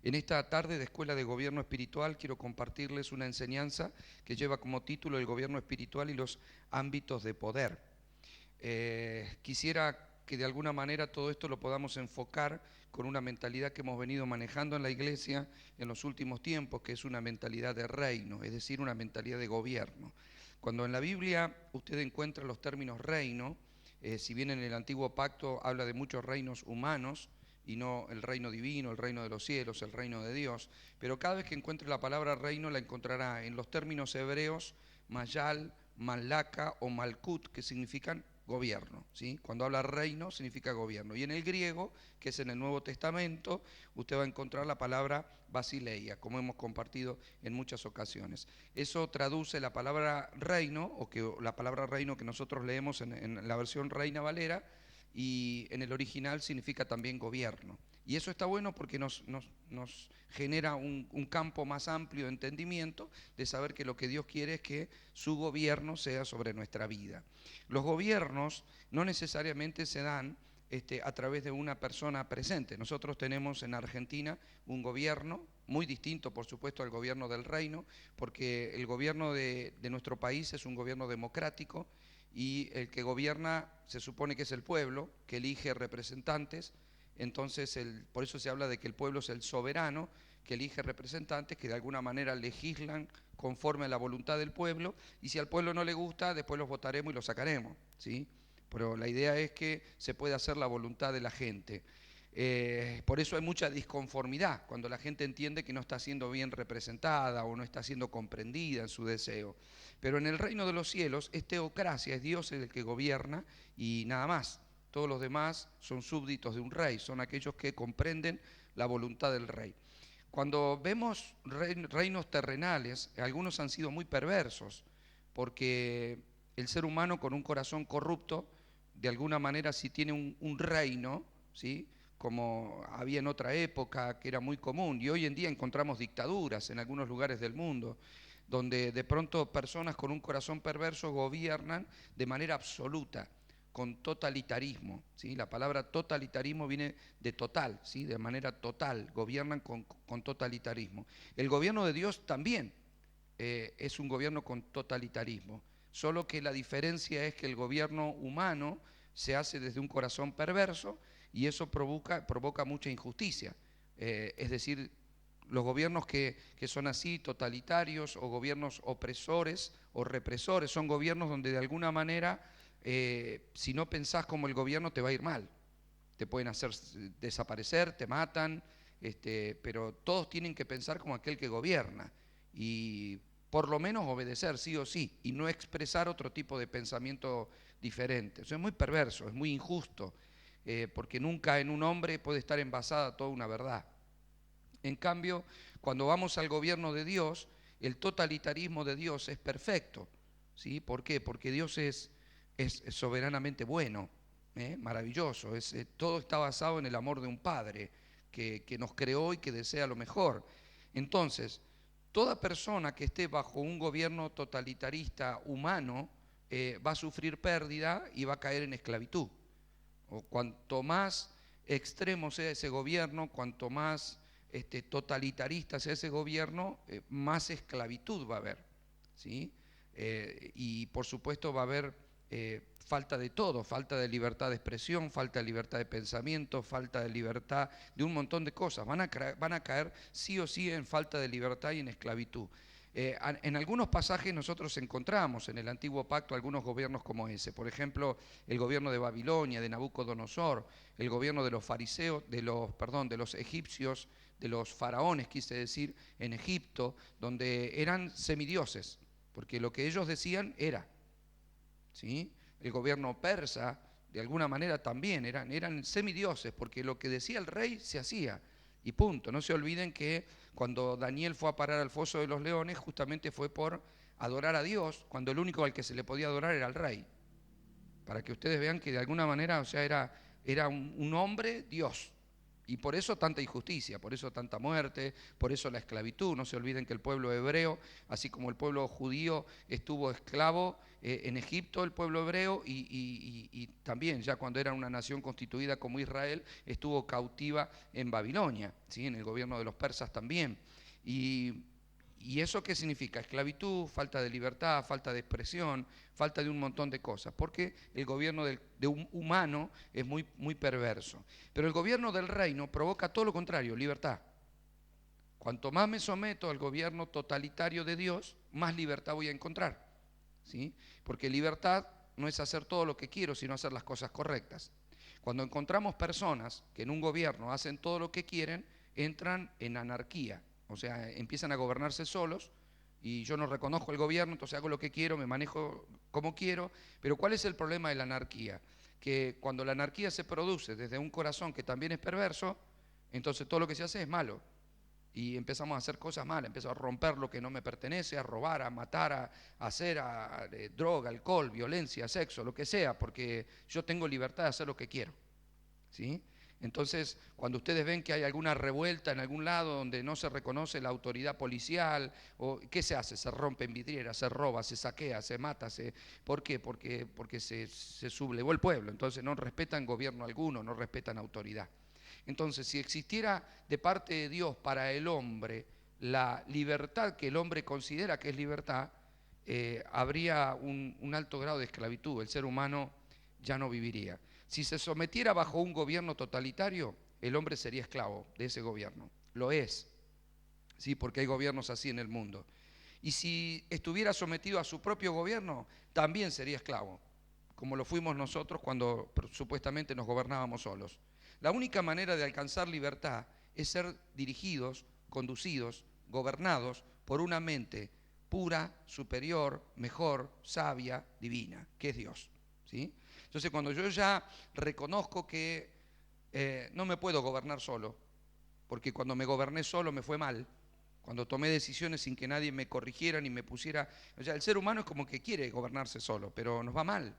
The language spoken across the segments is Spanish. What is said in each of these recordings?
En esta tarde de Escuela de Gobierno Espiritual quiero compartirles una enseñanza que lleva como título el gobierno espiritual y los ámbitos de poder. Quisiera que de alguna manera todo esto lo podamos enfocar con una mentalidad que hemos venido manejando en la iglesia en los últimos tiempos, que es una mentalidad de reino, es decir, una mentalidad de gobierno. Cuando en la Biblia usted encuentra los términos reino, si bien en el Antiguo Pacto habla de muchos reinos humanos, y no el reino divino, el reino de los cielos, el reino de Dios. Pero cada vez que encuentre la palabra reino la encontrará en los términos hebreos mayal, malaka o malkut, que significan gobierno. ¿Sí? Cuando habla reino significa gobierno. Y en el griego, que es en el Nuevo Testamento, usted va a encontrar la palabra basileia, como hemos compartido en muchas ocasiones. Eso traduce la palabra reino, la palabra reino que nosotros leemos en la versión Reina Valera, y en el original significa también gobierno. Y eso está bueno porque nos genera un campo más amplio de entendimiento de saber que lo que Dios quiere es que su gobierno sea sobre nuestra vida. Los gobiernos no necesariamente se dan a través de una persona presente. Nosotros tenemos en Argentina un gobierno muy distinto, por supuesto, al gobierno del reino, porque el gobierno de nuestro país es un gobierno democrático, y el que gobierna se supone que es el pueblo, que elige representantes. Entonces, por eso se habla de que el pueblo es el soberano, que elige representantes que de alguna manera legislan conforme a la voluntad del pueblo, y si al pueblo no le gusta, después los votaremos y los sacaremos, ¿sí? Pero la idea es que se puede hacer la voluntad de la gente. Por eso hay mucha disconformidad, cuando la gente entiende que no está siendo bien representada o no está siendo comprendida en su deseo. Pero en el reino de los cielos es teocracia, es Dios el que gobierna y nada más. Todos los demás son súbditos de un rey, son aquellos que comprenden la voluntad del rey. Cuando vemos reinos terrenales, algunos han sido muy perversos, porque el ser humano con un corazón corrupto, de alguna manera si tiene un reino, ¿sí? Como había en otra época, que era muy común, y hoy en día encontramos dictaduras en algunos lugares del mundo, donde de pronto personas con un corazón perverso gobiernan de manera absoluta, con totalitarismo, ¿sí? La palabra totalitarismo viene de total, ¿sí? De manera total, gobiernan con totalitarismo. El gobierno de Dios también es un gobierno con totalitarismo, solo que la diferencia es que el gobierno humano se hace desde un corazón perverso y eso provoca mucha injusticia. Es decir, los gobiernos que son así, totalitarios o gobiernos opresores o represores, son gobiernos donde de alguna manera, si no pensás como el gobierno, te va a ir mal. Te pueden hacer desaparecer, te matan, pero todos tienen que pensar como aquel que gobierna y por lo menos obedecer sí o sí y no expresar otro tipo de pensamiento diferente. Eso es muy perverso, es muy injusto, porque nunca en un hombre puede estar envasada toda una verdad. En cambio, cuando vamos al gobierno de Dios, el totalitarismo de Dios es perfecto. ¿Sí? ¿Por qué? Porque Dios es soberanamente bueno, maravilloso. Todo está basado en el amor de un Padre que nos creó y que desea lo mejor. Entonces, toda persona que esté bajo un gobierno totalitarista humano va a sufrir pérdida y va a caer en esclavitud. O cuanto más extremo sea ese gobierno, cuanto más totalitarista sea ese gobierno, más esclavitud va a haber, ¿sí? Y por supuesto va a haber falta de todo, falta de libertad de expresión, falta de libertad de pensamiento, falta de libertad de un montón de cosas. Van a caer sí o sí en falta de libertad y en esclavitud. En algunos pasajes nosotros encontramos en el Antiguo Pacto algunos gobiernos como ese. Por ejemplo, el gobierno de Babilonia, de Nabucodonosor, el gobierno de los fariseos, de los egipcios, de los faraones, quise decir, en Egipto, donde eran semidioses, porque lo que ellos decían era, ¿sí? El gobierno persa, de alguna manera también, eran semidioses, porque lo que decía el rey se hacía. Y punto. No se olviden que cuando Daniel fue a parar al foso de los leones, justamente fue por adorar a Dios, cuando el único al que se le podía adorar era al rey. Para que ustedes vean que de alguna manera, o sea, era un hombre Dios. Y por eso tanta injusticia, por eso tanta muerte, por eso la esclavitud. No se olviden que el pueblo hebreo, así como el pueblo judío estuvo esclavo en Egipto, el pueblo hebreo, y también ya cuando era una nación constituida como Israel, estuvo cautiva en Babilonia, ¿sí? En el gobierno de los persas también. ¿Y eso qué significa? Esclavitud, falta de libertad, falta de expresión, falta de un montón de cosas, porque el gobierno de un humano es muy, muy perverso. Pero el gobierno del reino provoca todo lo contrario, libertad. Cuanto más me someto al gobierno totalitario de Dios, más libertad voy a encontrar, ¿sí? Porque libertad no es hacer todo lo que quiero, sino hacer las cosas correctas. Cuando encontramos personas que en un gobierno hacen todo lo que quieren, entran en anarquía. O sea, empiezan a gobernarse solos y yo no reconozco el gobierno, entonces hago lo que quiero, me manejo como quiero. Pero ¿cuál es el problema de la anarquía? Que cuando la anarquía se produce desde un corazón que también es perverso, entonces todo lo que se hace es malo. Y empezamos a hacer cosas malas, empiezo a romper lo que no me pertenece, a robar, a matar, a hacer droga, alcohol, violencia, sexo, lo que sea, porque yo tengo libertad de hacer lo que quiero, ¿sí? Entonces, cuando ustedes ven que hay alguna revuelta en algún lado donde no se reconoce la autoridad policial, ¿qué se hace? Se rompen vidrieras, se roba, se saquea, se mata. ¿Por qué? Porque se sublevó el pueblo. Entonces no respetan gobierno alguno, no respetan autoridad. Entonces, si existiera de parte de Dios para el hombre la libertad que el hombre considera que es libertad, habría un alto grado de esclavitud. El ser humano ya no viviría. Si se sometiera bajo un gobierno totalitario, el hombre sería esclavo de ese gobierno. Lo es, ¿sí? Porque hay gobiernos así en el mundo. Y si estuviera sometido a su propio gobierno, también sería esclavo, como lo fuimos nosotros cuando supuestamente nos gobernábamos solos. La única manera de alcanzar libertad es ser dirigidos, conducidos, gobernados por una mente pura, superior, mejor, sabia, divina, que es Dios, ¿sí? Entonces, cuando yo ya reconozco que no me puedo gobernar solo, porque cuando me goberné solo me fue mal, cuando tomé decisiones sin que nadie me corrigiera ni me pusiera... O sea, el ser humano es como que quiere gobernarse solo, pero nos va mal.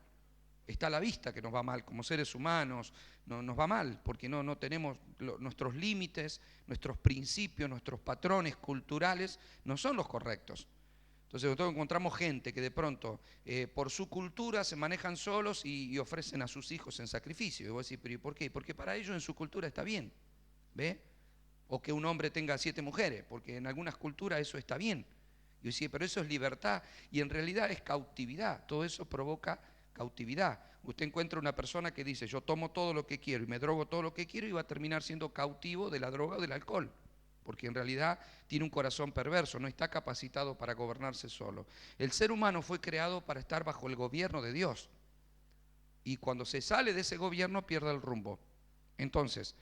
Está a la vista que nos va mal, como seres humanos, nos va mal, porque no tenemos nuestros límites, nuestros principios, nuestros patrones culturales, no son los correctos. Entonces nosotros encontramos gente que de pronto por su cultura se manejan solos y ofrecen a sus hijos en sacrificio. Y vos decís, ¿pero y por qué? Porque para ellos en su cultura está bien, ¿ve? O que un hombre tenga 7 mujeres, porque en algunas culturas eso está bien. Y yo decía, pero eso es libertad, y en realidad es cautividad, todo eso provoca cautividad. Usted encuentra una persona que dice, yo tomo todo lo que quiero y me drogo todo lo que quiero y va a terminar siendo cautivo de la droga o del alcohol, porque en realidad tiene un corazón perverso, no está capacitado para gobernarse solo. El ser humano fue creado para estar bajo el gobierno de Dios, y cuando se sale de ese gobierno pierde el rumbo. Entonces,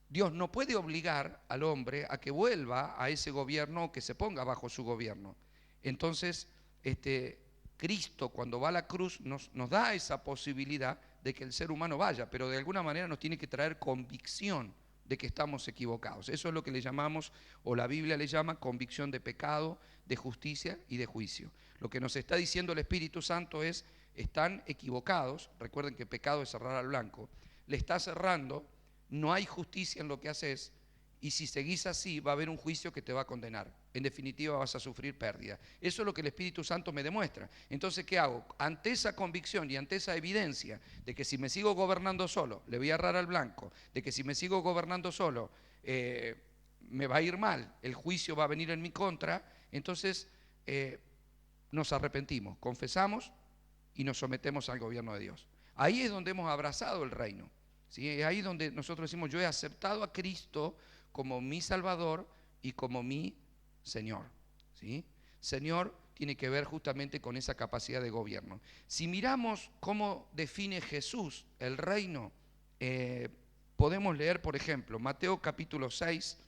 Dios no puede obligar al hombre a que vuelva a ese gobierno o que se ponga bajo su gobierno. Entonces, Cristo cuando va a la cruz nos da esa posibilidad de que el ser humano vaya, pero de alguna manera nos tiene que traer convicción de que estamos equivocados. Eso es lo que le llamamos, o la Biblia le llama, convicción de pecado, de justicia y de juicio. Lo que nos está diciendo el Espíritu Santo es, están equivocados, recuerden que pecado es cerrar al blanco, le está cerrando, no hay justicia en lo que haces, y si seguís así va a haber un juicio que te va a condenar. En definitiva vas a sufrir pérdida. Eso es lo que el Espíritu Santo me demuestra. Entonces, ¿qué hago? Ante esa convicción y ante esa evidencia de que si me sigo gobernando solo, le voy a errar al blanco, de que si me sigo gobernando solo, me va a ir mal, el juicio va a venir en mi contra, entonces nos arrepentimos, confesamos y nos sometemos al gobierno de Dios. Ahí es donde hemos abrazado el reino. ¿Sí? Es ahí donde nosotros decimos, yo he aceptado a Cristo como mi Salvador y como mi Señor. ¿Sí? Señor tiene que ver justamente con esa capacidad de gobierno. Si miramos cómo define Jesús el reino, podemos leer, por ejemplo, Mateo capítulo 6,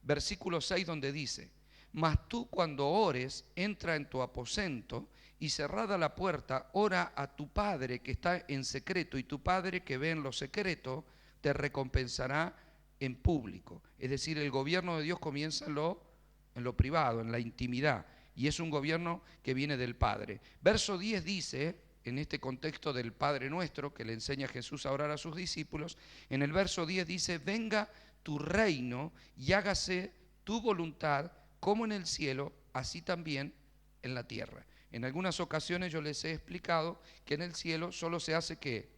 versículo 6, donde dice, mas tú cuando ores, entra en tu aposento y cerrada la puerta, ora a tu Padre que está en secreto, y tu Padre que ve en lo secreto te recompensará en público. Es decir, el gobierno de Dios comienza en lo privado, en la intimidad, y es un gobierno que viene del Padre. Verso 10 dice, en este contexto del Padre Nuestro que le enseña Jesús a orar a sus discípulos, en el verso 10 dice, venga tu reino y hágase tu voluntad como en el cielo, así también en la tierra. En algunas ocasiones yo les he explicado que en el cielo solo se hace ¿qué?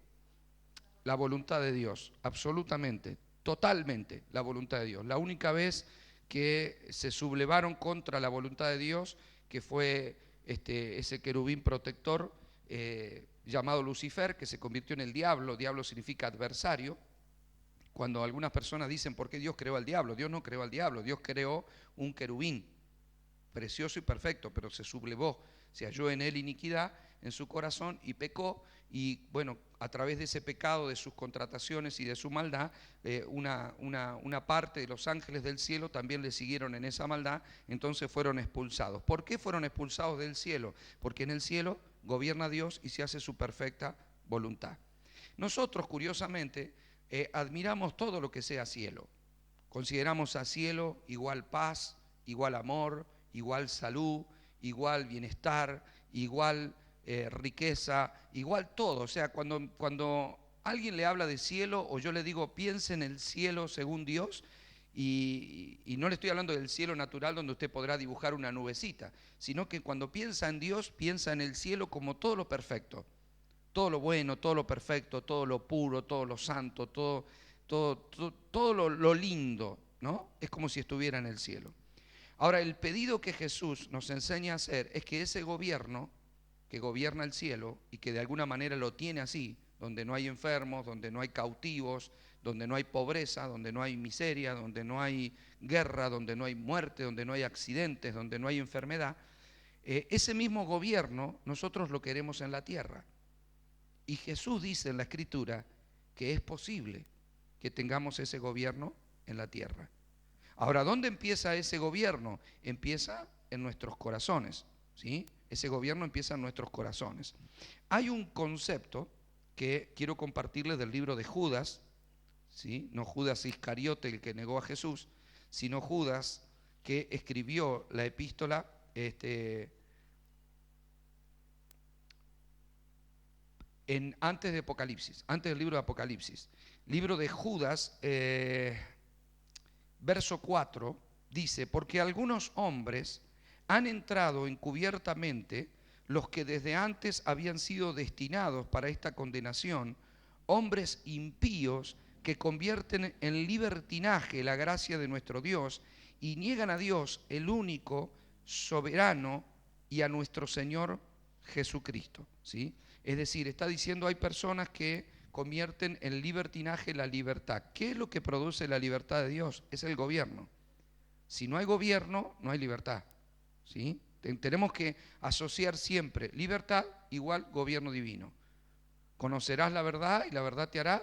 La voluntad de Dios, absolutamente, totalmente la voluntad de Dios. La única vez que se sublevaron contra la voluntad de Dios, que fue ese querubín protector llamado Lucifer, que se convirtió en el diablo. Diablo significa adversario. Cuando algunas personas dicen, ¿por qué Dios creó al diablo? Dios no creó al diablo, Dios creó un querubín, precioso y perfecto, pero se sublevó, se halló en él iniquidad en su corazón y pecó, y bueno, a través de ese pecado, de sus contrataciones y de su maldad, una parte de los ángeles del cielo también le siguieron en esa maldad, entonces fueron expulsados. ¿Por qué fueron expulsados del cielo? Porque en el cielo gobierna Dios y se hace su perfecta voluntad. Nosotros, curiosamente, admiramos todo lo que sea cielo. Consideramos a cielo igual paz, igual amor, igual salud, igual bienestar, igual riqueza, igual todo. O sea, cuando alguien le habla de cielo o yo le digo piense en el cielo según Dios, y no le estoy hablando del cielo natural donde usted podrá dibujar una nubecita, sino que cuando piensa en Dios, piensa en el cielo como todo lo perfecto, todo lo bueno, todo lo perfecto, todo lo puro, todo lo santo, todo lo lindo, ¿no? Es como si estuviera en el cielo. Ahora, el pedido que Jesús nos enseña a hacer es que ese gobierno que gobierna el cielo y que de alguna manera lo tiene así, donde no hay enfermos, donde no hay cautivos, donde no hay pobreza, donde no hay miseria, donde no hay guerra, donde no hay muerte, donde no hay accidentes, donde no hay enfermedad, ese mismo gobierno nosotros lo queremos en la tierra. Y Jesús dice en la Escritura que es posible que tengamos ese gobierno en la tierra. Ahora, ¿dónde empieza ese gobierno? Empieza en nuestros corazones, ¿sí? Ese gobierno empieza en nuestros corazones. Hay un concepto que quiero compartirles del libro de Judas, ¿sí? No Judas Iscariote, el que negó a Jesús, sino Judas, que escribió la epístola antes de Apocalipsis, antes del libro de Apocalipsis. Libro de Judas, verso 4, dice, porque algunos hombres han entrado encubiertamente, los que desde antes habían sido destinados para esta condenación, hombres impíos que convierten en libertinaje la gracia de nuestro Dios y niegan a Dios, el único soberano, y a nuestro Señor Jesucristo, ¿sí? Es decir, está diciendo hay personas que convierten en libertinaje la libertad. ¿Qué es lo que produce la libertad de Dios? Es el gobierno. Si no hay gobierno, no hay libertad, ¿sí? Tenemos que asociar siempre libertad igual gobierno divino. Conocerás la verdad y la verdad te hará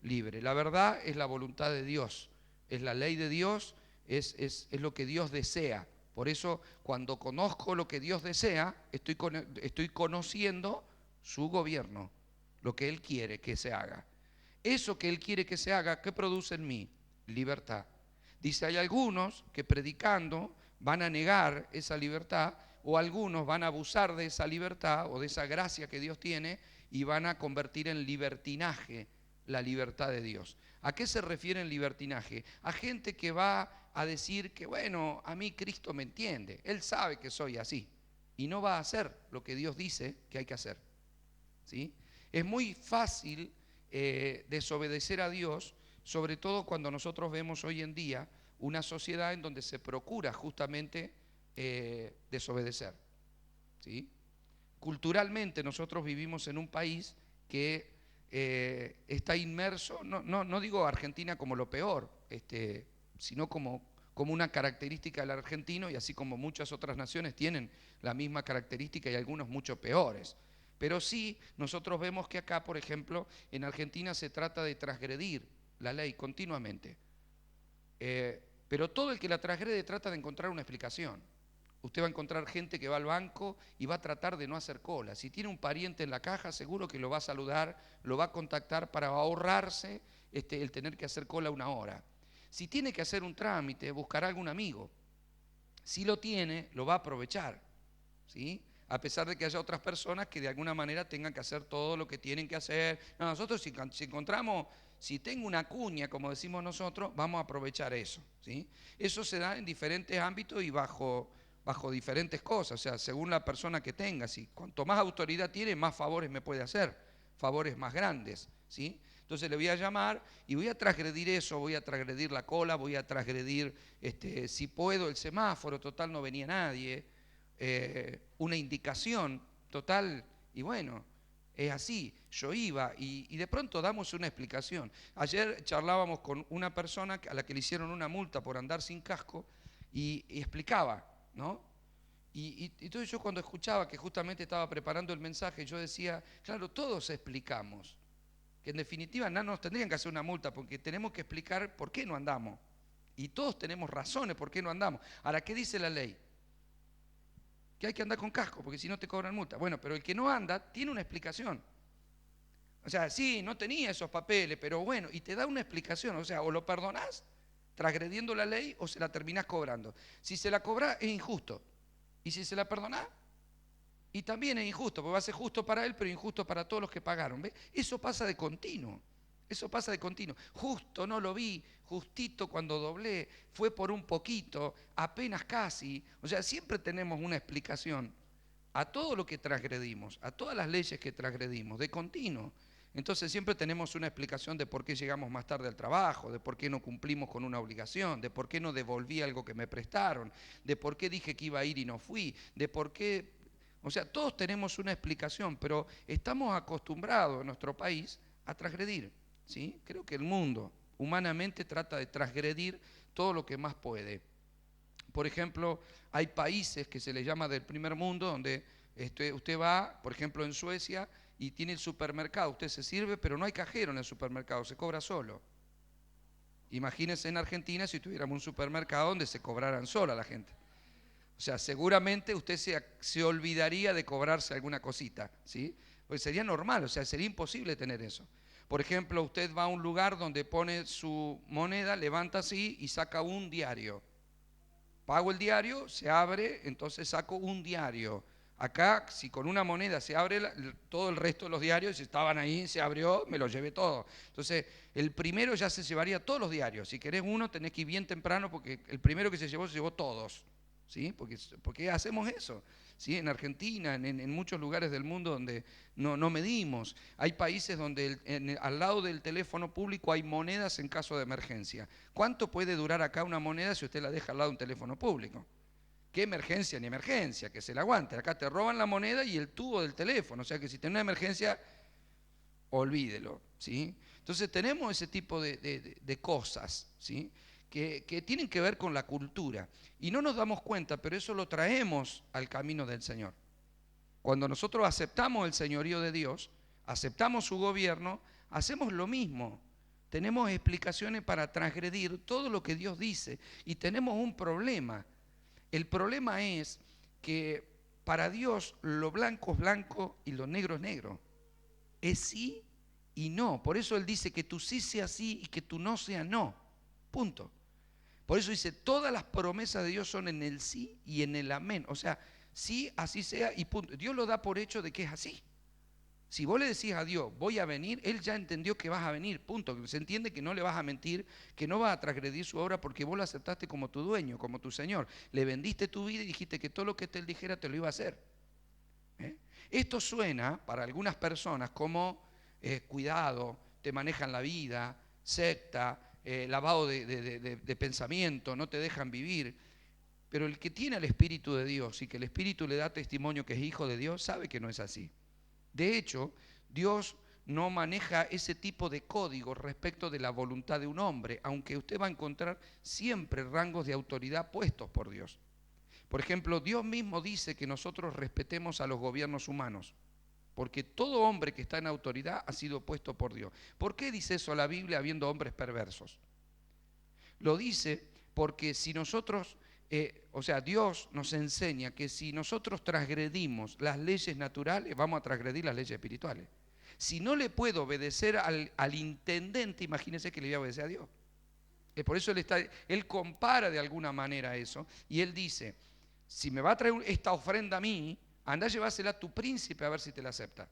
libre. La verdad es la voluntad de Dios, es la ley de Dios, es lo que Dios desea. Por eso, cuando conozco lo que Dios desea, estoy conociendo su gobierno, lo que Él quiere que se haga. Eso que Él quiere que se haga, ¿qué produce en mí? Libertad. Dice, hay algunos que predicando van a negar esa libertad, o algunos van a abusar de esa libertad o de esa gracia que Dios tiene y van a convertir en libertinaje la libertad de Dios. ¿A qué se refiere en libertinaje? A gente que va a decir que, bueno, a mí Cristo me entiende, Él sabe que soy así, y no va a hacer lo que Dios dice que hay que hacer, ¿sí? Es muy fácil desobedecer a Dios, sobre todo cuando nosotros vemos hoy en día una sociedad en donde se procura justamente desobedecer, ¿sí? Culturalmente nosotros vivimos en un país que está inmerso, no digo Argentina como lo peor, sino como una característica del argentino, y así como muchas otras naciones tienen la misma característica y algunos mucho peores. Pero sí, nosotros vemos que acá, por ejemplo, en Argentina se trata de transgredir la ley continuamente. Pero todo el que la transgrede trata de encontrar una explicación. Usted va a encontrar gente que va al banco y va a tratar de no hacer cola. Si tiene un pariente en la caja, seguro que lo va a saludar, lo va a contactar para ahorrarse el tener que hacer cola 1 hora. Si tiene que hacer un trámite, buscará algún amigo. Si lo tiene, lo va a aprovechar, ¿sí? a pesar de que haya otras personas que de alguna manera tengan que hacer todo lo que tienen que hacer. No, nosotros si encontramos, si tengo una cuña, como decimos nosotros, vamos a aprovechar eso, ¿sí? Eso se da en diferentes ámbitos y bajo diferentes cosas, o sea, según la persona que tenga. Si cuanto más autoridad tiene, más favores me puede hacer, favores más grandes, ¿sí? Entonces le voy a llamar y voy a transgredir eso, voy a transgredir la cola, voy a transgredir, si puedo, el semáforo, total no venía nadie, una indicación, total, y bueno, es así. Yo iba y de pronto damos una explicación. Ayer charlábamos con una persona a la que le hicieron una multa por andar sin casco y explicaba, ¿no? Y entonces yo cuando escuchaba que justamente estaba preparando el mensaje, yo decía, claro, todos explicamos, que en definitiva no nos tendrían que hacer una multa porque tenemos que explicar por qué no andamos. Y todos tenemos razones por qué no andamos. Ahora, ¿qué dice la ley? Que hay que andar con casco, porque si no te cobran multa. Bueno, pero el que no anda tiene una explicación. O sea, sí, no tenía esos papeles, pero bueno, y te da una explicación. O sea, o lo perdonás transgrediendo la ley o se la terminás cobrando. Si se la cobrás es injusto. Y si se la perdonás, y también es injusto, porque va a ser justo para él, pero injusto para todos los que pagaron. ¿Ves? Eso pasa de continuo. Eso pasa de continuo. Justo no lo vi, justito cuando doblé, fue por un poquito, apenas casi. O sea, siempre tenemos una explicación a todo lo que transgredimos, a todas las leyes que transgredimos, de continuo. Entonces siempre tenemos una explicación de por qué llegamos más tarde al trabajo, de por qué no cumplimos con una obligación, de por qué no devolví algo que me prestaron, de por qué dije que iba a ir y no fui, de por qué... O sea, todos tenemos una explicación, pero estamos acostumbrados en nuestro país a transgredir, ¿sí? Creo que el mundo humanamente trata de transgredir todo lo que más puede. Por ejemplo, hay países que se les llama del primer mundo, donde usted va, por ejemplo, en Suecia, y tiene el supermercado, usted se sirve, pero no hay cajero en el supermercado, se cobra solo. Imagínense en Argentina si tuviéramos un supermercado donde se cobraran sola la gente. O sea, seguramente usted se olvidaría de cobrarse alguna cosita, ¿sí? Pues sería normal, o sea, sería imposible tener eso. Por ejemplo, usted va a un lugar donde pone su moneda, levanta así y saca un diario. Pago el diario, se abre, entonces saco un diario. Acá, si con una moneda se abre todo el resto de los diarios, si estaban ahí, se abrió, me lo llevé todo. Entonces, el primero ya se llevaría todos los diarios. Si querés uno, tenés que ir bien temprano porque el primero que se llevó todos. ¿Sí? Porque hacemos eso, ¿sí? En Argentina, en muchos lugares del mundo donde no medimos. Hay países donde al lado del teléfono público hay monedas en caso de emergencia. ¿Cuánto puede durar acá una moneda si usted la deja al lado de un teléfono público? ¿Qué emergencia ni emergencia? Que se la aguante. Acá te roban la moneda y el tubo del teléfono. O sea que si tiene una emergencia, olvídelo, ¿sí? Entonces tenemos ese tipo de cosas, ¿sí? Que tienen que ver con la cultura. Y no nos damos cuenta, pero eso lo traemos al camino del Señor. Cuando nosotros aceptamos el señorío de Dios, aceptamos su gobierno, hacemos lo mismo. Tenemos explicaciones para transgredir todo lo que Dios dice y tenemos un problema. El problema es que para Dios lo blanco es blanco y lo negro es negro. Es sí y no. Por eso Él dice que tu sí sea sí y que tu no sea no. Punto. Por eso dice, todas las promesas de Dios son en el sí y en el amén. O sea, sí, así sea y punto. Dios lo da por hecho de que es así. Si vos le decís a Dios, voy a venir, Él ya entendió que vas a venir, punto. Se entiende que no le vas a mentir, que no vas a transgredir su obra porque vos lo aceptaste como tu dueño, como tu Señor. Le vendiste tu vida y dijiste que todo lo que Él dijera te lo iba a hacer. Esto suena para algunas personas como cuidado, te manejan la vida, secta, lavado de pensamiento, no te dejan vivir. Pero el que tiene el Espíritu de Dios y que el Espíritu le da testimonio que es hijo de Dios, sabe que no es así. De hecho, Dios no maneja ese tipo de código respecto de la voluntad de un hombre, aunque usted va a encontrar siempre rangos de autoridad puestos por Dios. Por ejemplo, Dios mismo dice que nosotros respetemos a los gobiernos humanos, porque todo hombre que está en autoridad ha sido puesto por Dios. ¿Por qué dice eso la Biblia habiendo hombres perversos? Lo dice porque si nosotros, Dios nos enseña que si nosotros transgredimos las leyes naturales, vamos a transgredir las leyes espirituales. Si no le puedo obedecer al intendente, imagínense que le voy a obedecer a Dios. Por eso él compara de alguna manera eso y él dice, si me va a traer esta ofrenda a mí, andá llevásela a tu príncipe a ver si te la acepta.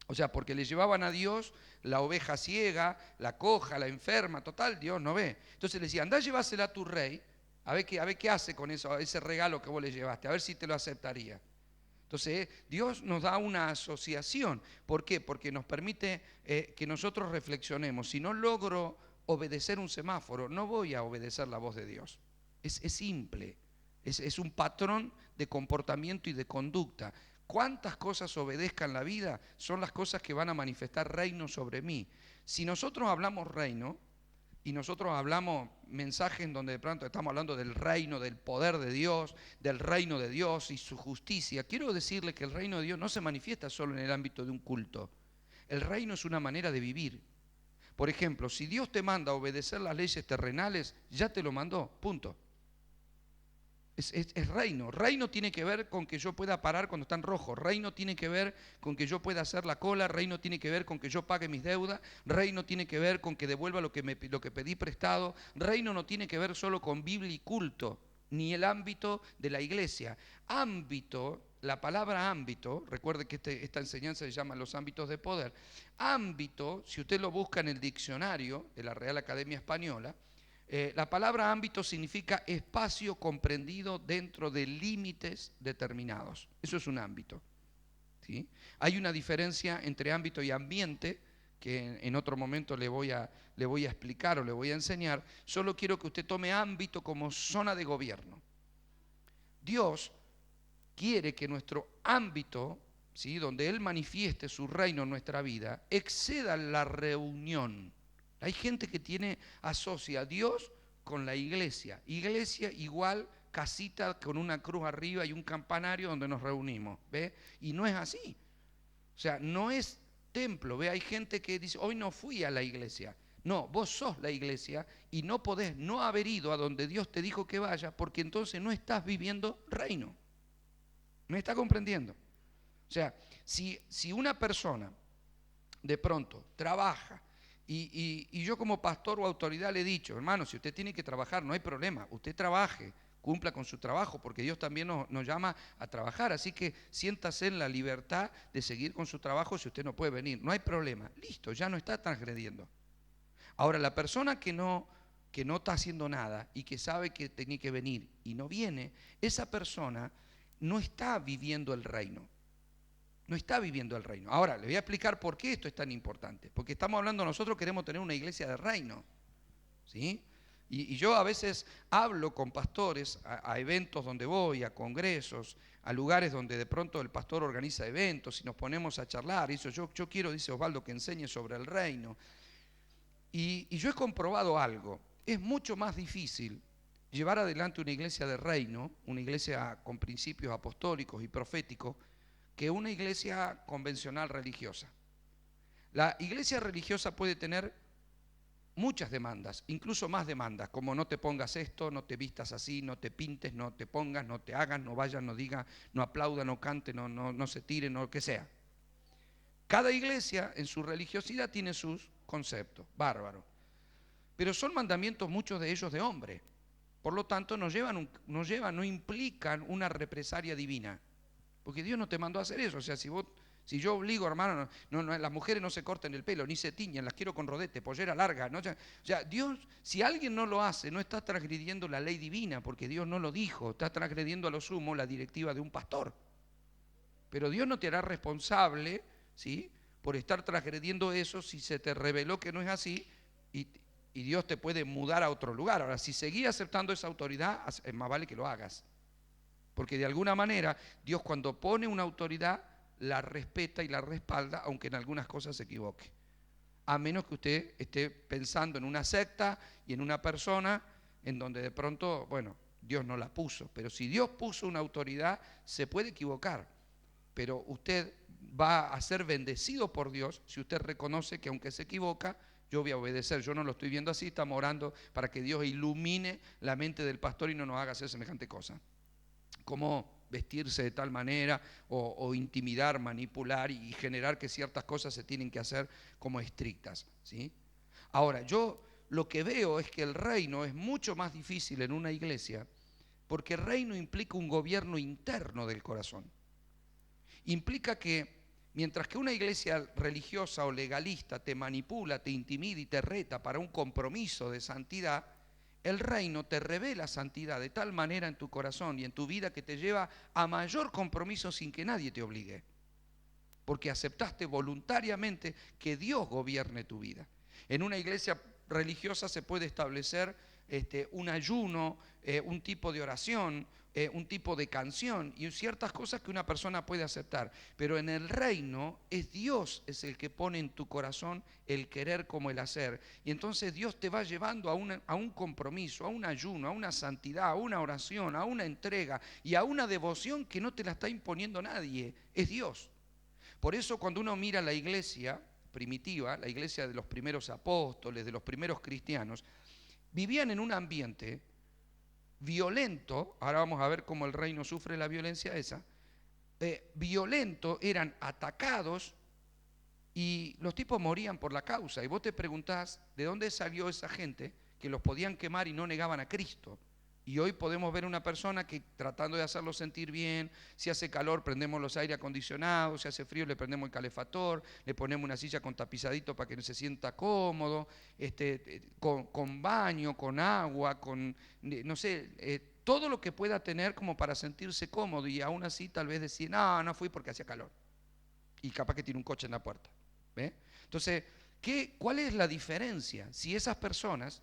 O sea, porque le llevaban a Dios la oveja ciega, la coja, la enferma, total, Dios no ve. Entonces le decía, andá llevásela a tu rey, a ver qué hace con eso, ese regalo que vos le llevaste, a ver si te lo aceptaría. Entonces, Dios nos da una asociación. ¿Por qué? Porque nos permite que nosotros reflexionemos. Si no logro obedecer un semáforo, no voy a obedecer la voz de Dios. Es simple, es un patrón de comportamiento y de conducta. Cuántas cosas obedezca en la vida son las cosas que van a manifestar reino sobre mí. Si nosotros hablamos reino y nosotros hablamos mensajes en donde de pronto estamos hablando del reino, del poder de Dios, del reino de Dios y su justicia, quiero decirle que el reino de Dios no se manifiesta solo en el ámbito de un culto. El reino es una manera de vivir. Por ejemplo, si Dios te manda a obedecer las leyes terrenales, ya te lo mandó, punto. Es reino. Reino tiene que ver con que yo pueda parar cuando está en rojo. Reino tiene que ver con que yo pueda hacer la cola. Reino tiene que ver con que yo pague mis deudas. Reino tiene que ver con que devuelva lo que pedí prestado. Reino no tiene que ver solo con Biblia y culto, ni el ámbito de la iglesia. Ámbito, la palabra ámbito, recuerde que esta enseñanza se llama los ámbitos de poder. Ámbito, si usted lo busca en el diccionario de la Real Academia Española, la palabra ámbito significa espacio comprendido dentro de límites determinados. Eso es un ámbito, ¿sí? Hay una diferencia entre ámbito y ambiente que en otro momento le voy a explicar o le voy a enseñar. Solo quiero que usted tome ámbito como zona de gobierno. Dios quiere que nuestro ámbito, ¿sí?, donde Él manifieste su reino en nuestra vida, exceda la reunión. Hay gente que asocia a Dios con la iglesia. Iglesia igual casita con una cruz arriba y un campanario donde nos reunimos, ¿ve? Y no es así. O sea, no es templo, ¿ve? Hay gente que dice, hoy no fui a la iglesia. No, vos sos la iglesia y no podés no haber ido a donde Dios te dijo que vayas, porque entonces no estás viviendo reino. ¿Me está comprendiendo? O sea, si una persona de pronto trabaja, y yo como pastor o autoridad le he dicho, hermano, si usted tiene que trabajar, no hay problema, usted trabaje, cumpla con su trabajo, porque Dios también nos llama a trabajar, así que siéntase en la libertad de seguir con su trabajo si usted no puede venir, no hay problema, listo, ya no está transgrediendo. Ahora, la persona que no está haciendo nada y que sabe que tiene que venir y no viene, esa persona no está viviendo el reino. No está viviendo el reino. Ahora, le voy a explicar por qué esto es tan importante. Porque estamos hablando, nosotros queremos tener una iglesia de reino, ¿sí? Y yo a veces hablo con pastores a eventos donde voy, a congresos, a lugares donde de pronto el pastor organiza eventos y nos ponemos a charlar. Y eso, yo quiero, dice Osvaldo, que enseñe sobre el reino. Y yo he comprobado algo. Es mucho más difícil llevar adelante una iglesia de reino, una iglesia con principios apostólicos y proféticos, que una iglesia convencional religiosa. La iglesia religiosa puede tener muchas demandas, incluso más demandas, como no te pongas esto, no te vistas así, no te pintes, no te pongas, no te hagas, no vayas, no digas, no aplauda, no cante, no se tire, no lo que sea. Cada iglesia en su religiosidad tiene sus conceptos, bárbaro. Pero son mandamientos, muchos de ellos de hombre. Por lo tanto, no implican una represalia divina. Porque Dios no te mandó a hacer eso. O sea, si yo obligo, hermano, las mujeres no se corten el pelo, ni se tiñen, las quiero con rodete, pollera larga. ¿no? O sea, Dios, si alguien no lo hace, no está transgrediendo la ley divina, porque Dios no lo dijo, está transgrediendo a lo sumo la directiva de un pastor. Pero Dios no te hará responsable, ¿sí?, por estar transgrediendo eso si se te reveló que no es así y Dios te puede mudar a otro lugar. Ahora, si seguís aceptando esa autoridad, es más vale que lo hagas. Porque de alguna manera Dios cuando pone una autoridad la respeta y la respalda, aunque en algunas cosas se equivoque. A menos que usted esté pensando en una secta y en una persona en donde de pronto, bueno, Dios no la puso. Pero si Dios puso una autoridad, se puede equivocar. Pero usted va a ser bendecido por Dios si usted reconoce que aunque se equivoca, yo voy a obedecer. Yo no lo estoy viendo así, estamos orando para que Dios ilumine la mente del pastor y no nos haga hacer semejante cosa. Cómo vestirse de tal manera o intimidar, manipular y generar que ciertas cosas se tienen que hacer como estrictas, ¿sí? Ahora, yo lo que veo es que el reino es mucho más difícil en una iglesia porque el reino implica un gobierno interno del corazón. Implica que mientras que una iglesia religiosa o legalista te manipula, te intimida y te reta para un compromiso de santidad, el reino te revela santidad de tal manera en tu corazón y en tu vida que te lleva a mayor compromiso sin que nadie te obligue. Porque aceptaste voluntariamente que Dios gobierne tu vida. En una iglesia religiosa se puede establecer un ayuno, un tipo de oración, un tipo de canción y ciertas cosas que una persona puede aceptar. Pero en el reino es Dios es el que pone en tu corazón el querer como el hacer. Y entonces Dios te va llevando a un compromiso, a un ayuno, a una santidad, a una oración, a una entrega y a una devoción que no te la está imponiendo nadie, es Dios. Por eso cuando uno mira la iglesia primitiva, la iglesia de los primeros apóstoles, de los primeros cristianos, vivían en un ambiente violento. Ahora vamos a ver cómo el reino sufre la violencia esa. Violento, eran atacados y los tipos morían por la causa. Y vos te preguntás, ¿de dónde salió esa gente que los podían quemar y no negaban a Cristo? Y hoy podemos ver una persona que tratando de hacerlo sentir bien, si hace calor prendemos los aire acondicionados, si hace frío le prendemos el calefactor, le ponemos una silla con tapizadito para que no se sienta cómodo, con baño, con agua, con, no sé, todo lo que pueda tener como para sentirse cómodo y aún así tal vez decir, no, no fui porque hacía calor. Y capaz que tiene un coche en la puerta. ¿Ve? Entonces, ¿cuál es la diferencia? Si esas personas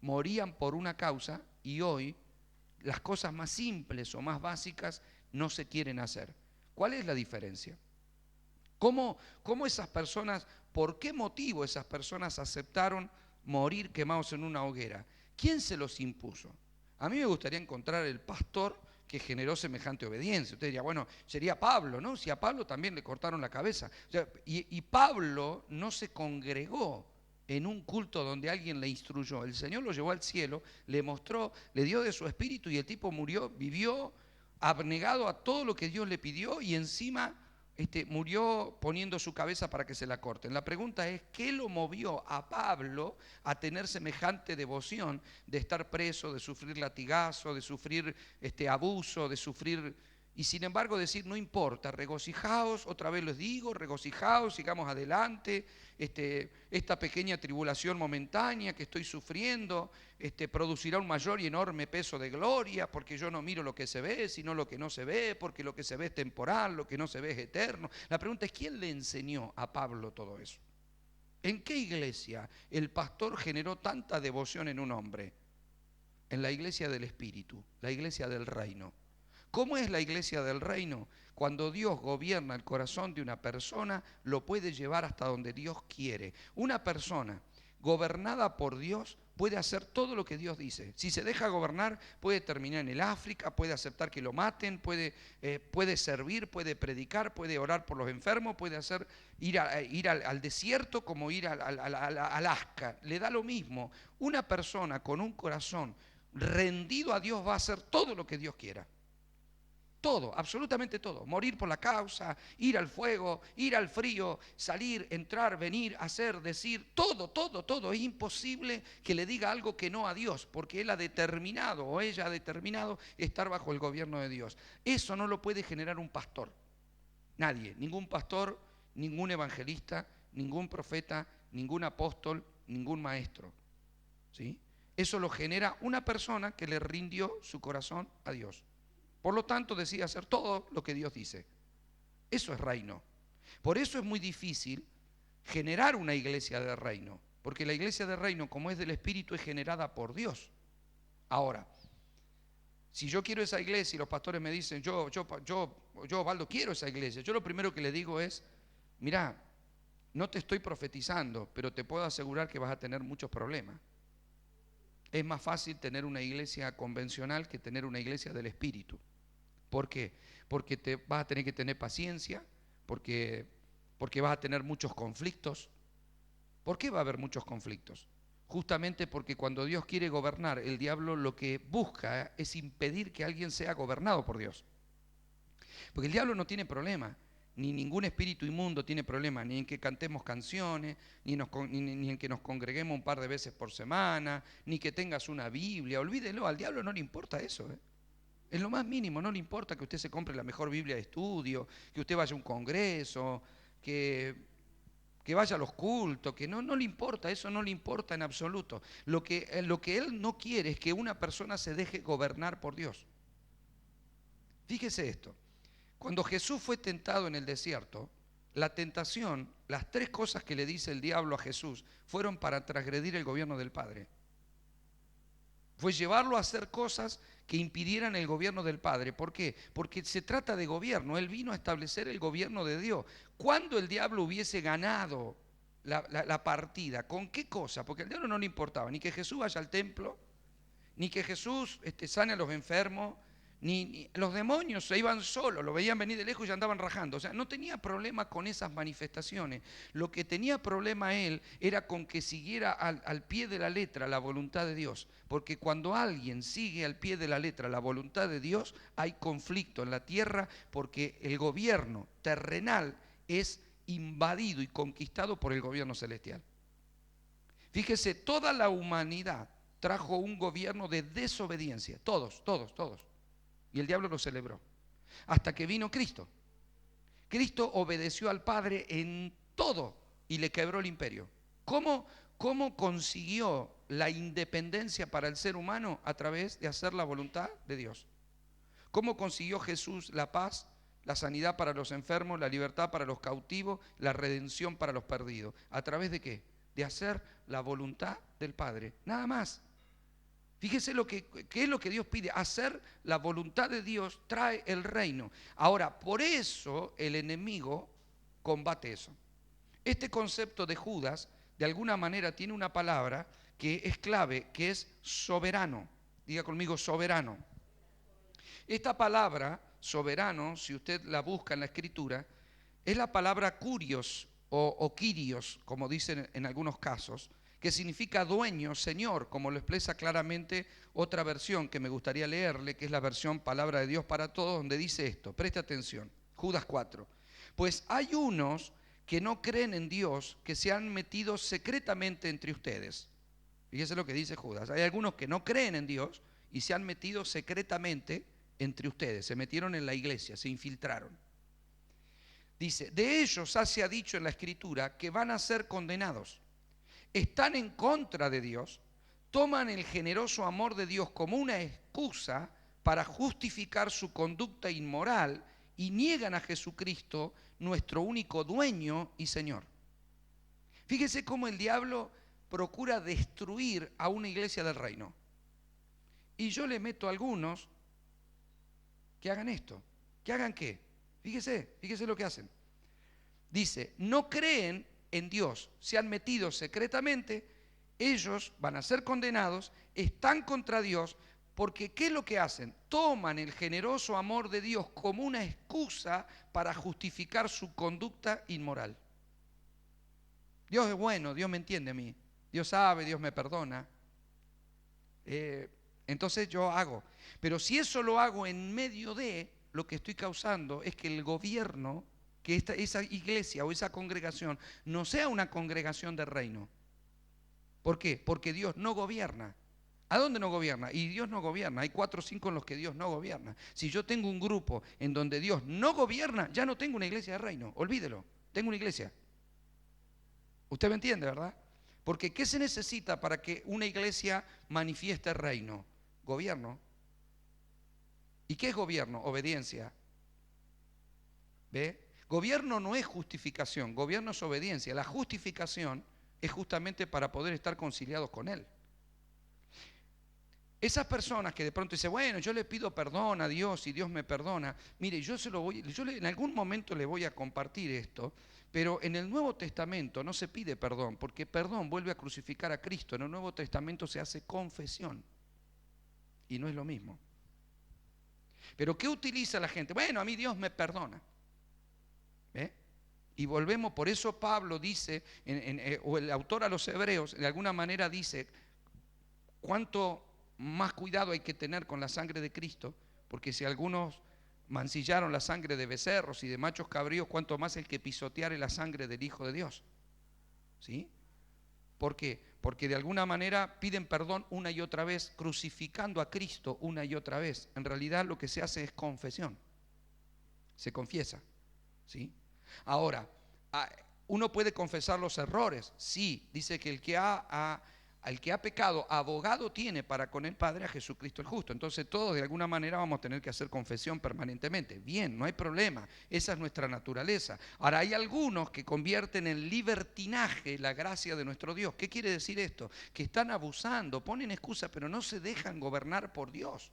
morían por una causa y hoy las cosas más simples o más básicas no se quieren hacer. ¿Cuál es la diferencia? ¿Cómo esas personas, por qué motivo esas personas aceptaron morir quemados en una hoguera? ¿Quién se los impuso? A mí me gustaría encontrar el pastor que generó semejante obediencia. Usted diría, bueno, sería Pablo, ¿no? Si a Pablo también le cortaron la cabeza. O sea, y Pablo no se congregó en un culto donde alguien le instruyó. El Señor lo llevó al cielo, le mostró, le dio de su espíritu y el tipo murió, vivió abnegado a todo lo que Dios le pidió y encima murió poniendo su cabeza para que se la corten. La pregunta es, ¿qué lo movió a Pablo a tener semejante devoción de estar preso, de sufrir latigazo, de sufrir abuso, de sufrir... Y sin embargo decir, no importa, regocijaos, otra vez les digo, regocijaos, sigamos adelante, esta pequeña tribulación momentánea que estoy sufriendo producirá un mayor y enorme peso de gloria, porque yo no miro lo que se ve, sino lo que no se ve, porque lo que se ve es temporal, lo que no se ve es eterno. La pregunta es, ¿quién le enseñó a Pablo todo eso? ¿En qué iglesia el pastor generó tanta devoción en un hombre? En la iglesia del Espíritu, la iglesia del reino. ¿Cómo es la iglesia del reino? Cuando Dios gobierna el corazón de una persona, lo puede llevar hasta donde Dios quiere. Una persona gobernada por Dios puede hacer todo lo que Dios dice. Si se deja gobernar, puede terminar en el África, puede aceptar que lo maten, puede servir, puede predicar, puede orar por los enfermos, puede ir al desierto como ir al Alaska. Le da lo mismo. Una persona con un corazón rendido a Dios va a hacer todo lo que Dios quiera. Todo, absolutamente todo. Morir por la causa, ir al fuego, ir al frío, salir, entrar, venir, hacer, decir, todo, todo, todo. Es imposible que le diga algo que no a Dios, porque él ha determinado o ella ha determinado estar bajo el gobierno de Dios. Eso no lo puede generar un pastor. Nadie, ningún pastor, ningún evangelista, ningún profeta, ningún apóstol, ningún maestro. ¿Sí? Eso lo genera una persona que le rindió su corazón a Dios. Por lo tanto, decide hacer todo lo que Dios dice. Eso es reino. Por eso es muy difícil generar una iglesia de reino. Porque la iglesia de reino, como es del Espíritu, es generada por Dios. Ahora, si yo quiero esa iglesia y los pastores me dicen, yo Osvaldo, quiero esa iglesia, yo lo primero que le digo es, mirá, no te estoy profetizando, pero te puedo asegurar que vas a tener muchos problemas. Es más fácil tener una iglesia convencional que tener una iglesia del Espíritu. ¿Por qué? Porque te vas a tener que tener paciencia, porque vas a tener muchos conflictos. ¿Por qué va a haber muchos conflictos? Justamente porque cuando Dios quiere gobernar, el diablo lo que busca es impedir que alguien sea gobernado por Dios. Porque el diablo no tiene problema, ni ningún espíritu inmundo tiene problema, ni en que cantemos canciones, ni en que nos congreguemos un par de veces por semana, ni que tengas una Biblia. Olvídelo, al diablo no le importa eso, En lo más mínimo, no le importa que usted se compre la mejor Biblia de estudio, que usted vaya a un congreso, que, que vaya a los cultos, que no le importa, eso no le importa en absoluto. Lo que él no quiere es que una persona se deje gobernar por Dios. Fíjese esto, cuando Jesús fue tentado en el desierto, la tentación, las tres cosas que le dice el diablo a Jesús, fueron para transgredir el gobierno del Padre. Fue llevarlo a hacer cosas que impidieran el gobierno del Padre. ¿Por qué? Porque se trata de gobierno. Él vino a establecer el gobierno de Dios. ¿Cuándo el diablo hubiese ganado la partida? ¿Con qué cosa? Porque al diablo no le importaba ni que Jesús vaya al templo, ni que Jesús sane a los enfermos, ni los demonios se iban solos, lo veían venir de lejos y andaban rajando. O sea, no tenía problema con esas manifestaciones. Lo que tenía problema él era con que siguiera al pie de la letra la voluntad de Dios. Porque cuando alguien sigue al pie de la letra la voluntad de Dios, hay conflicto en la tierra porque el gobierno terrenal es invadido y conquistado por el gobierno celestial. Fíjese, toda la humanidad trajo un gobierno de desobediencia. Todos. Y el diablo lo celebró. Hasta que vino Cristo. Cristo obedeció al Padre en todo y le quebró el imperio. ¿Cómo consiguió la independencia para el ser humano? A través de hacer la voluntad de Dios. ¿Cómo consiguió Jesús la paz, la sanidad para los enfermos, la libertad para los cautivos, la redención para los perdidos? ¿A través de qué? De hacer la voluntad del Padre. Nada más. Fíjese qué es lo que Dios pide. Hacer la voluntad de Dios trae el reino. Ahora, por eso el enemigo combate eso. Este concepto de Judas, de alguna manera, tiene una palabra que es clave, que es soberano. Diga conmigo, soberano. Esta palabra, soberano, si usted la busca en la Escritura, es la palabra kurios o kyrios, como dicen en algunos casos, que significa dueño, señor, como lo expresa claramente otra versión que me gustaría leerle, que es la versión Palabra de Dios para Todos, donde dice esto. Preste atención, Judas 4. Pues hay unos que no creen en Dios, que se han metido secretamente entre ustedes. Fíjese lo que dice Judas. Hay algunos que no creen en Dios y se han metido secretamente entre ustedes. Se metieron en la iglesia, se infiltraron. Dice, de ellos se ha dicho en la Escritura que van a ser condenados. Están en contra de Dios, toman el generoso amor de Dios como una excusa para justificar su conducta inmoral y niegan a Jesucristo, nuestro único dueño y Señor. Fíjese cómo el diablo procura destruir a una iglesia del reino. Y yo le meto a algunos que hagan esto. ¿Que hagan qué? Fíjese lo que hacen. Dice, no creen en Dios, se han metido secretamente, ellos van a ser condenados, están contra Dios, porque ¿qué es lo que hacen? Toman el generoso amor de Dios como una excusa para justificar su conducta inmoral. Dios es bueno, Dios me entiende a mí, Dios sabe, Dios me perdona. Entonces yo hago. Pero si eso lo hago en medio de, lo que estoy causando es que el gobierno, que esa iglesia o esa congregación no sea una congregación de reino. ¿Por qué? Porque Dios no gobierna. ¿A dónde no gobierna? Y Dios no gobierna. Hay 4 o 5 en los que Dios no gobierna. Si yo tengo un grupo en donde Dios no gobierna, ya no tengo una iglesia de reino. Olvídelo. Tengo una iglesia. Usted me entiende, ¿verdad? Porque ¿qué se necesita para que una iglesia manifieste el reino? Gobierno. ¿Y qué es gobierno? Obediencia. ¿Ve? Gobierno no es justificación, gobierno es obediencia. La justificación es justamente para poder estar conciliados con Él. Esas personas que de pronto dicen, bueno, yo le pido perdón a Dios y Dios me perdona. Mire, yo en algún momento le voy a compartir esto, pero en el Nuevo Testamento no se pide perdón, porque perdón vuelve a crucificar a Cristo. En el Nuevo Testamento se hace confesión y no es lo mismo. Pero ¿qué utiliza la gente? Bueno, a mí Dios me perdona. ¿Ve? Y volvemos, por eso Pablo dice, o el autor a los Hebreos, de alguna manera dice, cuánto más cuidado hay que tener con la sangre de Cristo, porque si algunos mancillaron la sangre de becerros y de machos cabríos, cuánto más el que pisoteare la sangre del Hijo de Dios. ¿Sí? ¿Por qué? Porque de alguna manera piden perdón una y otra vez, crucificando a Cristo una y otra vez. En realidad lo que se hace es confesión, se confiesa, ¿sí? Ahora, uno puede confesar los errores, sí, dice que el que ha pecado, abogado tiene para con el Padre a Jesucristo el justo. Entonces todos de alguna manera vamos a tener que hacer confesión permanentemente. Bien, no hay problema, esa es nuestra naturaleza. Ahora hay algunos que convierten en libertinaje la gracia de nuestro Dios. ¿Qué quiere decir esto? Que están abusando, ponen excusa, pero no se dejan gobernar por Dios.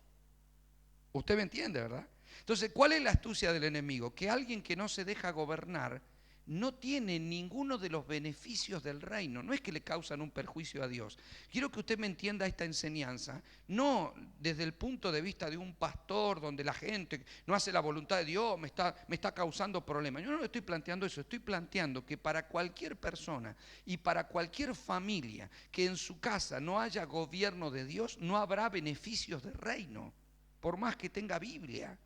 Usted me entiende, ¿verdad? Entonces, ¿cuál es la astucia del enemigo? Que alguien que no se deja gobernar no tiene ninguno de los beneficios del reino. No es que le causan un perjuicio a Dios. Quiero que usted me entienda esta enseñanza, no desde el punto de vista de un pastor donde la gente no hace la voluntad de Dios, me está causando problemas. Yo no le estoy planteando eso, estoy planteando que para cualquier persona y para cualquier familia que en su casa no haya gobierno de Dios, no habrá beneficios del reino, por más que tenga Biblia.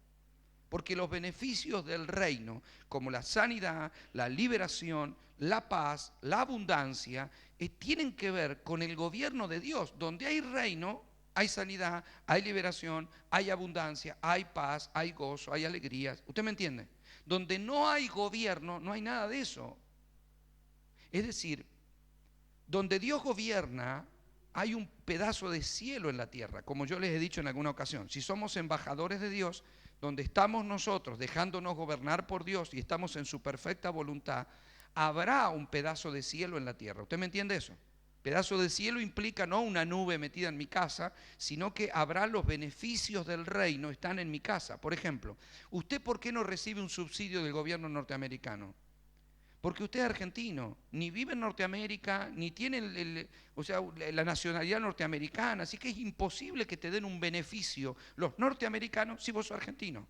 Porque los beneficios del reino, como la sanidad, la liberación, la paz, la abundancia, tienen que ver con el gobierno de Dios. Donde hay reino, hay sanidad, hay liberación, hay abundancia, hay paz, hay gozo, hay alegría. ¿Usted me entiende? Donde no hay gobierno, no hay nada de eso. Es decir, donde Dios gobierna, hay un pedazo de cielo en la tierra, como yo les he dicho en alguna ocasión. Si somos embajadores de Dios, donde estamos nosotros dejándonos gobernar por Dios y estamos en su perfecta voluntad, habrá un pedazo de cielo en la tierra. ¿Usted me entiende eso? Pedazo de cielo implica no una nube metida en mi casa, sino que habrá los beneficios del reino, están en mi casa. Por ejemplo, ¿usted por qué no recibe un subsidio del gobierno norteamericano? Porque usted es argentino, ni vive en Norteamérica, ni tiene la nacionalidad norteamericana, así que es imposible que te den un beneficio los norteamericanos si vos sos argentino.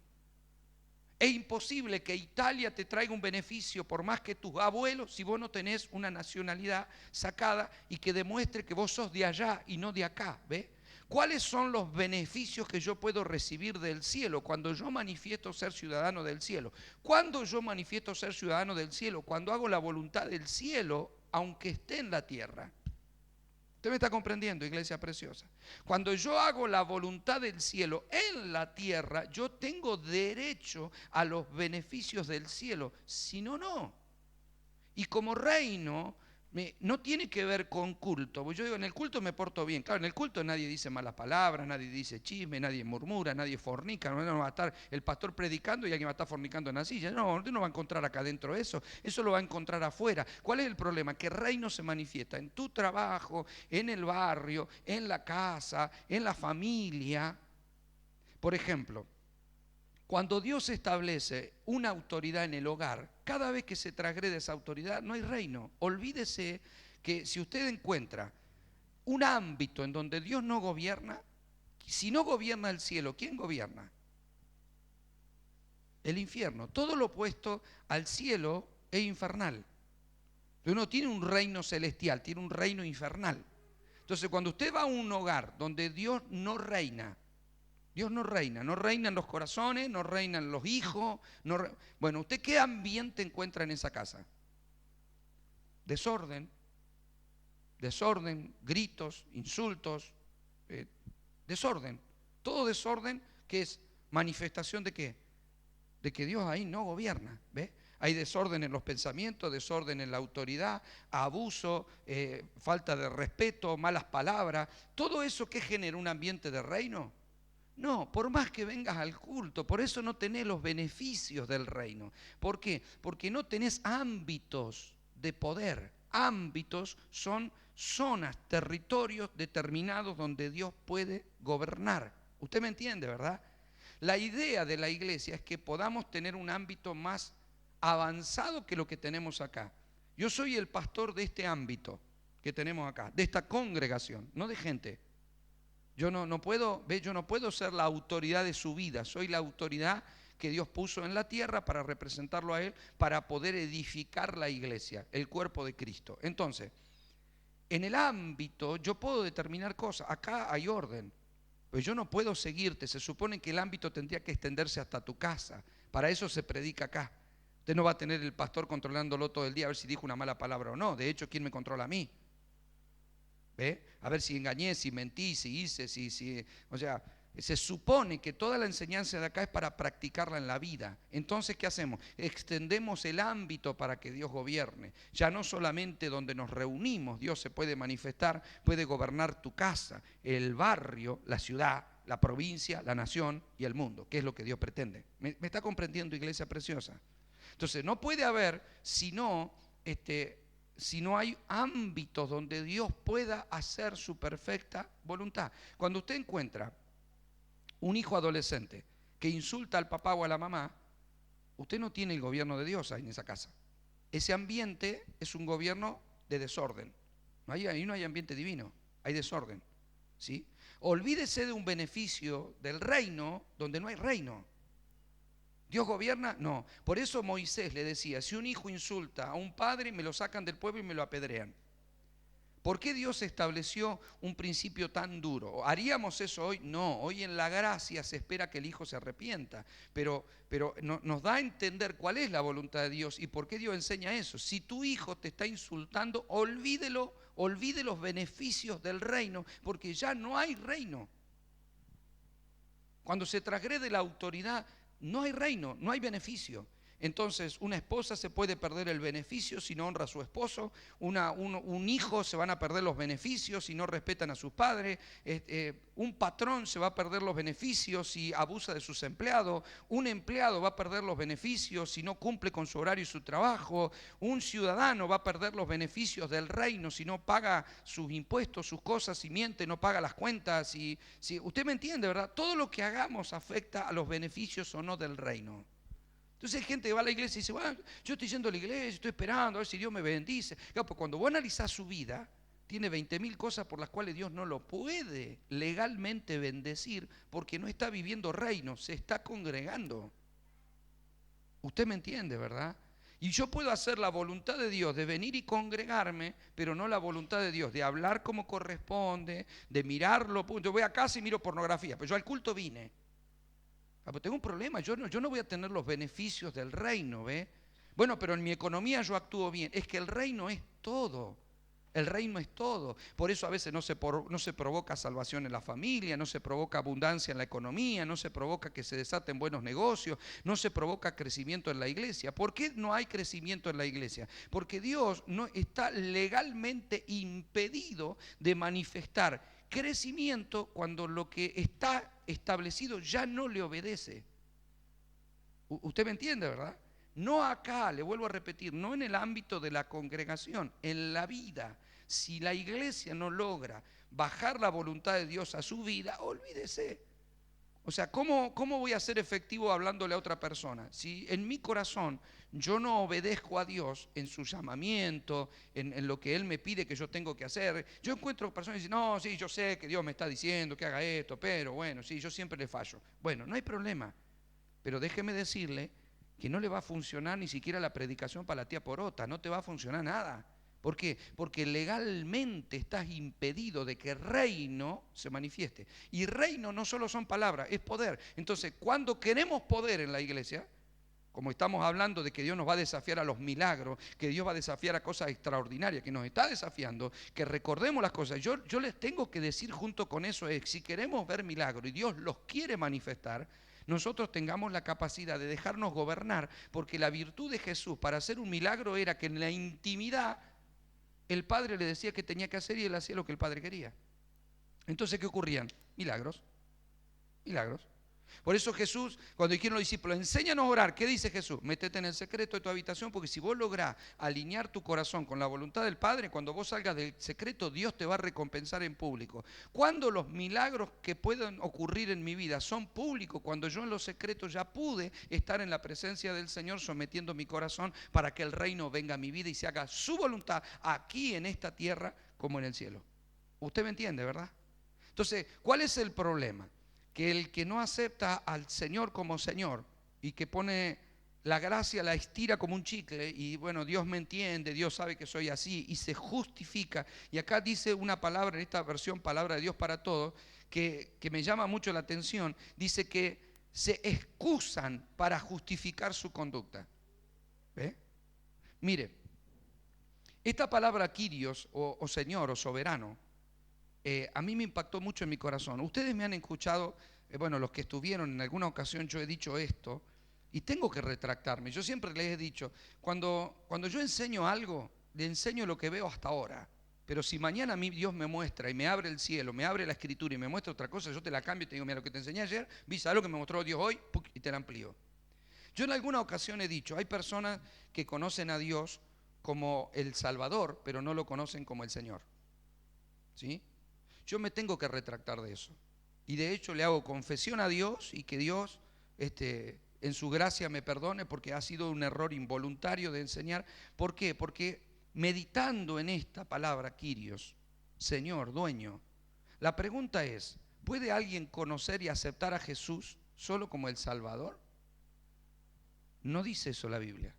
Es imposible que Italia te traiga un beneficio por más que tus abuelos si vos no tenés una nacionalidad sacada y que demuestre que vos sos de allá y no de acá, ¿ve? ¿Cuáles son los beneficios que yo puedo recibir del cielo cuando yo manifiesto ser ciudadano del cielo? ¿Cuándo yo manifiesto ser ciudadano del cielo? Cuando hago la voluntad del cielo, aunque esté en la tierra. ¿Usted me está comprendiendo, iglesia preciosa? Cuando yo hago la voluntad del cielo en la tierra, yo tengo derecho a los beneficios del cielo. Si no, no. Y como reino, no tiene que ver con culto. Porque yo digo, en el culto me porto bien. Claro, en el culto nadie dice malas palabras, nadie dice chisme, nadie murmura, nadie fornica. No va a estar el pastor predicando y alguien va a estar fornicando en la silla. No, usted no va a encontrar acá adentro eso. Eso lo va a encontrar afuera. ¿Cuál es el problema? Que el reino se manifiesta en tu trabajo, en el barrio, en la casa, en la familia. Por ejemplo, cuando Dios establece una autoridad en el hogar, cada vez que se transgrede esa autoridad, no hay reino. Olvídese que si usted encuentra un ámbito en donde Dios no gobierna, si no gobierna el cielo, ¿quién gobierna? El infierno. Todo lo opuesto al cielo es infernal. Uno tiene un reino celestial, tiene un reino infernal. Entonces, cuando usted va a un hogar donde Dios no reina, Dios no reina en los corazones, no reinan los hijos. Bueno, ¿usted qué ambiente encuentra en esa casa? Desorden, gritos, insultos, desorden. Todo desorden que es manifestación de ¿qué? De que Dios ahí no gobierna, ¿ve? Hay desorden en los pensamientos, desorden en la autoridad, abuso, falta de respeto, malas palabras. Todo eso que genera un ambiente de reino. No, por más que vengas al culto, por eso no tenés los beneficios del reino. ¿Por qué? Porque no tenés ámbitos de poder. Ámbitos son zonas, territorios determinados donde Dios puede gobernar. Usted me entiende, ¿verdad? La idea de la iglesia es que podamos tener un ámbito más avanzado que lo que tenemos acá. Yo soy el pastor de este ámbito que tenemos acá, de esta congregación, no de gente. Yo no puedo ser la autoridad de su vida, soy la autoridad que Dios puso en la tierra para representarlo a Él, para poder edificar la iglesia, el cuerpo de Cristo. Entonces, en el ámbito yo puedo determinar cosas, acá hay orden, pero yo no puedo seguirte, se supone que el ámbito tendría que extenderse hasta tu casa, para eso se predica acá. Usted no va a tener el pastor controlándolo todo el día a ver si dijo una mala palabra o no, de hecho, ¿quién me controla a mí? ¿Ve? A ver si engañé, si mentí, si hice, o sea, se supone que toda la enseñanza de acá es para practicarla en la vida. Entonces, ¿qué hacemos? Extendemos el ámbito para que Dios gobierne. Ya no solamente donde nos reunimos, Dios se puede manifestar, puede gobernar tu casa, el barrio, la ciudad, la provincia, la nación y el mundo, que es lo que Dios pretende. ¿Me está comprendiendo, iglesia preciosa? Entonces, no puede haber si no hay ámbitos donde Dios pueda hacer su perfecta voluntad. Cuando usted encuentra un hijo adolescente que insulta al papá o a la mamá, usted no tiene el gobierno de Dios ahí en esa casa. Ese ambiente es un gobierno de desorden. Ahí no hay ambiente divino, hay desorden. ¿Sí? Olvídese de un beneficio del reino donde no hay reino. ¿Dios gobierna? No. Por eso Moisés le decía, si un hijo insulta a un padre, me lo sacan del pueblo y me lo apedrean. ¿Por qué Dios estableció un principio tan duro? ¿Haríamos eso hoy? No, hoy en la gracia se espera que el hijo se arrepienta, pero nos da a entender cuál es la voluntad de Dios y por qué Dios enseña eso. Si tu hijo te está insultando, olvide los beneficios del reino, porque ya no hay reino. Cuando se transgrede la autoridad, no hay reino, no hay beneficio. Entonces, una esposa se puede perder el beneficio si no honra a su esposo, un hijo se van a perder los beneficios si no respetan a sus padres, un patrón se va a perder los beneficios si abusa de sus empleados, un empleado va a perder los beneficios si no cumple con su horario y su trabajo, un ciudadano va a perder los beneficios del reino si no paga sus impuestos, sus cosas, si miente, no paga las cuentas. Si usted me entiende, ¿verdad? Todo lo que hagamos afecta a los beneficios o no del reino. Entonces hay gente que va a la iglesia y dice, bueno, yo estoy yendo a la iglesia, estoy esperando a ver si Dios me bendice. Claro, pues cuando vos analizás su vida, tiene 20.000 cosas por las cuales Dios no lo puede legalmente bendecir porque no está viviendo reino, se está congregando. Usted me entiende, ¿verdad? Y yo puedo hacer la voluntad de Dios de venir y congregarme, pero no la voluntad de Dios de hablar como corresponde, de mirarlo. Yo voy a casa y miro pornografía, pero yo al culto vine. Pues tengo un problema, yo no voy a tener los beneficios del reino, ¿ve? Bueno, pero en mi economía yo actúo bien. Es que el reino es todo. El reino es todo. Por eso a veces no se provoca salvación en la familia, no se provoca abundancia en la economía, no se provoca que se desaten buenos negocios, no se provoca crecimiento en la iglesia. ¿Por qué no hay crecimiento en la iglesia? Porque Dios no está legalmente impedido de manifestar crecimiento cuando lo que está establecido ya no le obedece. Usted me entiende, ¿verdad? No acá, le vuelvo a repetir, no en el ámbito de la congregación, en la vida. Si la iglesia no logra bajar la voluntad de Dios a su vida, olvídese. O sea, ¿cómo voy a ser efectivo hablándole a otra persona? Si en mi corazón yo no obedezco a Dios en su llamamiento, en lo que Él me pide que yo tengo que hacer. Yo encuentro personas que dicen, no, sí, yo sé que Dios me está diciendo que haga esto, pero bueno, sí, yo siempre le fallo. Bueno, no hay problema, pero déjeme decirle que no le va a funcionar ni siquiera la predicación para la tía Porota, no te va a funcionar nada. ¿Por qué? Porque legalmente estás impedido de que reino se manifieste. Y reino no solo son palabras, es poder. Entonces, cuando queremos poder en la iglesia, como estamos hablando de que Dios nos va a desafiar a los milagros, que Dios va a desafiar a cosas extraordinarias, que nos está desafiando, que recordemos las cosas. Yo les tengo que decir junto con eso, si queremos ver milagros y Dios los quiere manifestar, nosotros tengamos la capacidad de dejarnos gobernar, porque la virtud de Jesús para hacer un milagro era que en la intimidad el Padre le decía qué tenía que hacer y él hacía lo que el Padre quería. Entonces, ¿qué ocurrían? Milagros. Milagros. Por eso Jesús, cuando dijeron los discípulos, enséñanos a orar, ¿qué dice Jesús? Métete en el secreto de tu habitación, porque si vos lográs alinear tu corazón con la voluntad del Padre, cuando vos salgas del secreto, Dios te va a recompensar en público. Cuando los milagros que pueden ocurrir en mi vida son públicos, cuando yo en los secretos ya pude estar en la presencia del Señor sometiendo mi corazón para que el reino venga a mi vida y se haga su voluntad aquí en esta tierra como en el cielo. Usted me entiende, ¿verdad? Entonces, ¿cuál es el problema? Que el que no acepta al Señor como Señor y que pone la gracia, la estira como un chicle y bueno, Dios me entiende, Dios sabe que soy así y se justifica. Y acá dice una palabra en esta versión, palabra de Dios para todos, que me llama mucho la atención. Dice que se excusan para justificar su conducta. ¿Ve? Mire, esta palabra Kyrios o Señor o soberano a mí me impactó mucho en mi corazón. Ustedes me han escuchado, bueno, los que estuvieron en alguna ocasión yo he dicho esto, y tengo que retractarme. Yo siempre les he dicho, cuando yo enseño algo, le enseño lo que veo hasta ahora. Pero si mañana a mí Dios me muestra y me abre el cielo, me abre la escritura y me muestra otra cosa, yo te la cambio y te digo, mira, lo que te enseñé ayer, ¿viste algo que me mostró Dios hoy? ¡Puc! Y te la amplío. Yo en alguna ocasión he dicho, hay personas que conocen a Dios como el Salvador, pero no lo conocen como el Señor. ¿Sí? Yo me tengo que retractar de eso. Y de hecho le hago confesión a Dios y que Dios en su gracia me perdone porque ha sido un error involuntario de enseñar. ¿Por qué? Porque meditando en esta palabra, Kyrios, Señor, dueño, la pregunta es, ¿puede alguien conocer y aceptar a Jesús solo como el Salvador? No dice eso la Biblia.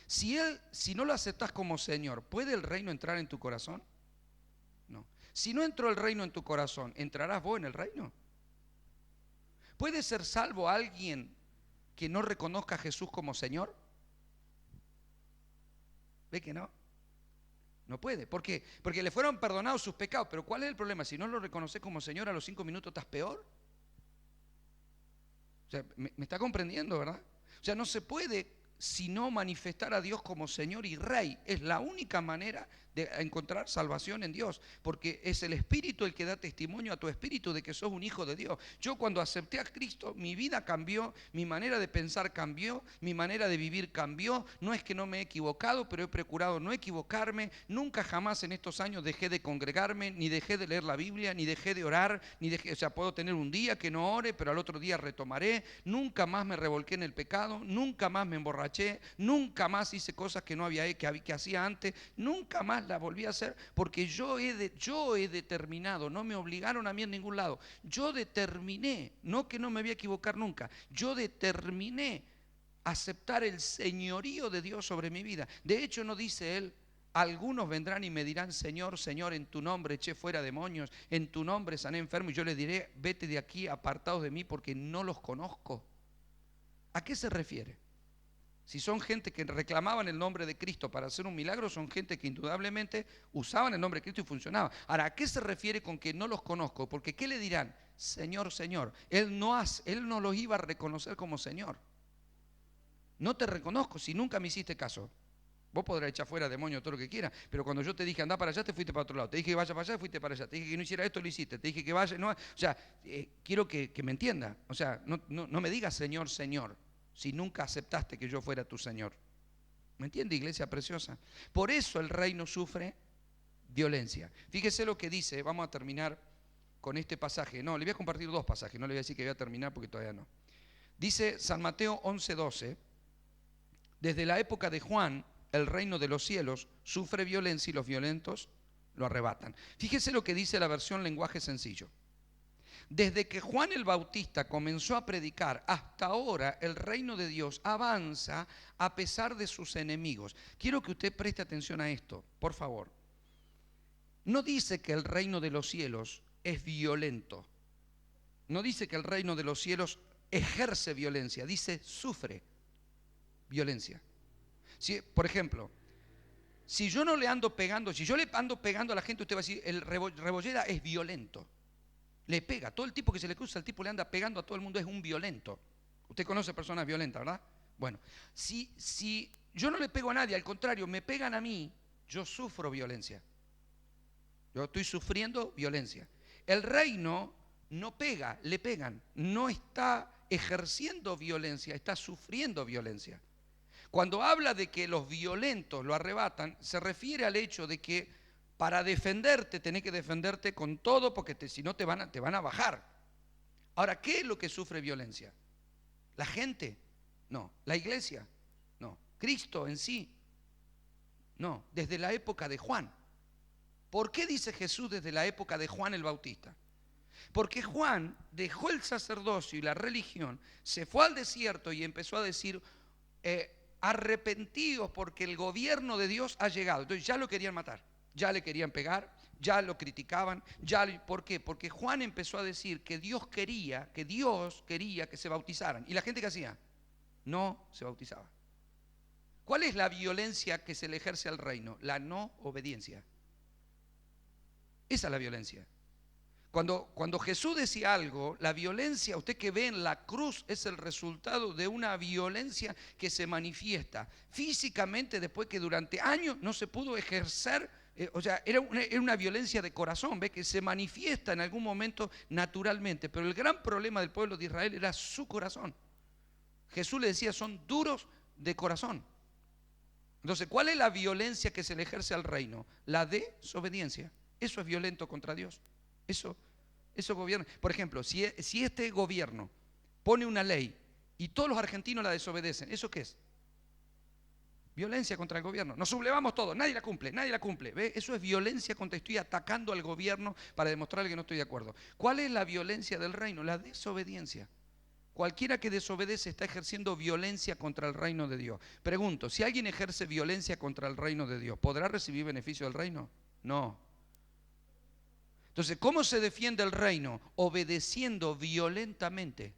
Si no lo aceptas como Señor, ¿puede el reino entrar en tu corazón? No. Si no entró el reino en tu corazón, ¿entrarás vos en el reino? ¿Puede ser salvo alguien que no reconozca a Jesús como Señor? ¿Ve que no? No puede. ¿Por qué? Porque le fueron perdonados sus pecados. Pero ¿cuál es el problema? Si no lo reconoces como Señor, a los 5 minutos estás peor. O sea, me está comprendiendo, ¿verdad? O sea, no se puede sino manifestar a Dios como Señor y Rey. Es la única manera de encontrar salvación en Dios, porque es el Espíritu el que da testimonio a tu espíritu de que sos un hijo de Dios. Yo cuando acepté a Cristo, mi vida cambió, mi manera de pensar cambió, mi manera de vivir cambió. No es que no me he equivocado, pero he procurado no equivocarme. Nunca jamás en estos años dejé de congregarme, ni dejé de leer la Biblia, ni dejé de orar, o sea, puedo tener un día que no ore, pero al otro día retomaré. Nunca más me revolqué en el pecado, nunca más me emborraché, nunca más hice cosas que no había que hacía antes, nunca más la volví a hacer, porque yo he determinado, no me obligaron a mí en ningún lado, yo determiné, no que no me voy a equivocar nunca, yo determiné aceptar el señorío de Dios sobre mi vida. De hecho, no dice él, algunos vendrán y me dirán, Señor, Señor, en tu nombre eché fuera demonios, en tu nombre sané enfermos, y yo les diré, vete de aquí, apartados de mí, porque no los conozco. ¿A qué se refiere? Si son gente que reclamaban el nombre de Cristo para hacer un milagro, son gente que indudablemente usaban el nombre de Cristo y funcionaba. Ahora, ¿a qué se refiere con que no los conozco? Porque ¿qué le dirán? Señor, Señor. Él no los iba a reconocer como Señor. No te reconozco si nunca me hiciste caso. Vos podrás echar fuera demonios todo lo que quieras, pero cuando yo te dije anda para allá, te fuiste para otro lado. Te dije que vaya para allá, fuiste para allá. Te dije que no hiciera esto, lo hiciste. Te dije que vaya, no. O sea, quiero que me entienda. O sea, no me digas Señor, Señor, si nunca aceptaste que yo fuera tu Señor. ¿Me entiende, iglesia preciosa? Por eso el reino sufre violencia. Fíjese lo que dice, vamos a terminar con este pasaje. No, le voy a compartir 2 pasajes, no le voy a decir que voy a terminar porque todavía no. Dice San Mateo 11:12, desde la época de Juan, el reino de los cielos sufre violencia y los violentos lo arrebatan. Fíjese lo que dice la versión lenguaje sencillo. Desde que Juan el Bautista comenzó a predicar hasta ahora, el reino de Dios avanza a pesar de sus enemigos. Quiero que usted preste atención a esto, por favor. No dice que el reino de los cielos es violento. No dice que el reino de los cielos ejerce violencia. Dice sufre violencia. Si, por ejemplo, si yo no le ando pegando, si yo le ando pegando a la gente, usted va a decir, el Rebollera es violento. Le pega, todo el tipo que se le cruza, el tipo le anda pegando a todo el mundo, es un violento. Usted conoce personas violentas, ¿verdad? Bueno, si yo no le pego a nadie, al contrario, me pegan a mí, yo sufro violencia. Yo estoy sufriendo violencia. El reino no pega, le pegan, no está ejerciendo violencia, está sufriendo violencia. Cuando habla de que los violentos lo arrebatan, se refiere al hecho de que para defenderte tenés que defenderte con todo porque si no te van a bajar. Ahora, ¿qué es lo que sufre violencia? ¿La gente? No. ¿La iglesia? No. ¿Cristo en sí? No. Desde la época de Juan. ¿Por qué dice Jesús desde la época de Juan el Bautista? Porque Juan dejó el sacerdocio y la religión, se fue al desierto y empezó a decir, arrepentidos porque el gobierno de Dios ha llegado. Entonces ya lo querían matar. Ya le querían pegar, ya lo criticaban, ¿por qué? Porque Juan empezó a decir que Dios quería que se bautizaran. ¿Y la gente qué hacía? No se bautizaba. ¿Cuál es la violencia que se le ejerce al reino? La no obediencia. Esa es la violencia. Cuando Jesús decía algo, la violencia, usted que ve en la cruz, es el resultado de una violencia que se manifiesta físicamente después que durante años no se pudo ejercer. O sea, era una violencia de corazón, ¿ve? Que se manifiesta en algún momento naturalmente. Pero el gran problema del pueblo de Israel era su corazón. Jesús le decía, son duros de corazón. Entonces, ¿cuál es la violencia que se le ejerce al reino? La desobediencia. Eso es violento contra Dios. Eso gobierna. Por ejemplo, si este gobierno pone una ley y todos los argentinos la desobedecen, ¿eso qué es? Violencia contra el gobierno. Nos sublevamos todos, nadie la cumple, nadie la cumple. ¿Ve? Eso es violencia contra, estoy atacando al gobierno para demostrarle que no estoy de acuerdo. ¿Cuál es la violencia del reino? La desobediencia. Cualquiera que desobedece está ejerciendo violencia contra el reino de Dios. Pregunto, si alguien ejerce violencia contra el reino de Dios, ¿podrá recibir beneficio del reino? No. Entonces, ¿cómo se defiende el reino? Obedeciendo violentamente.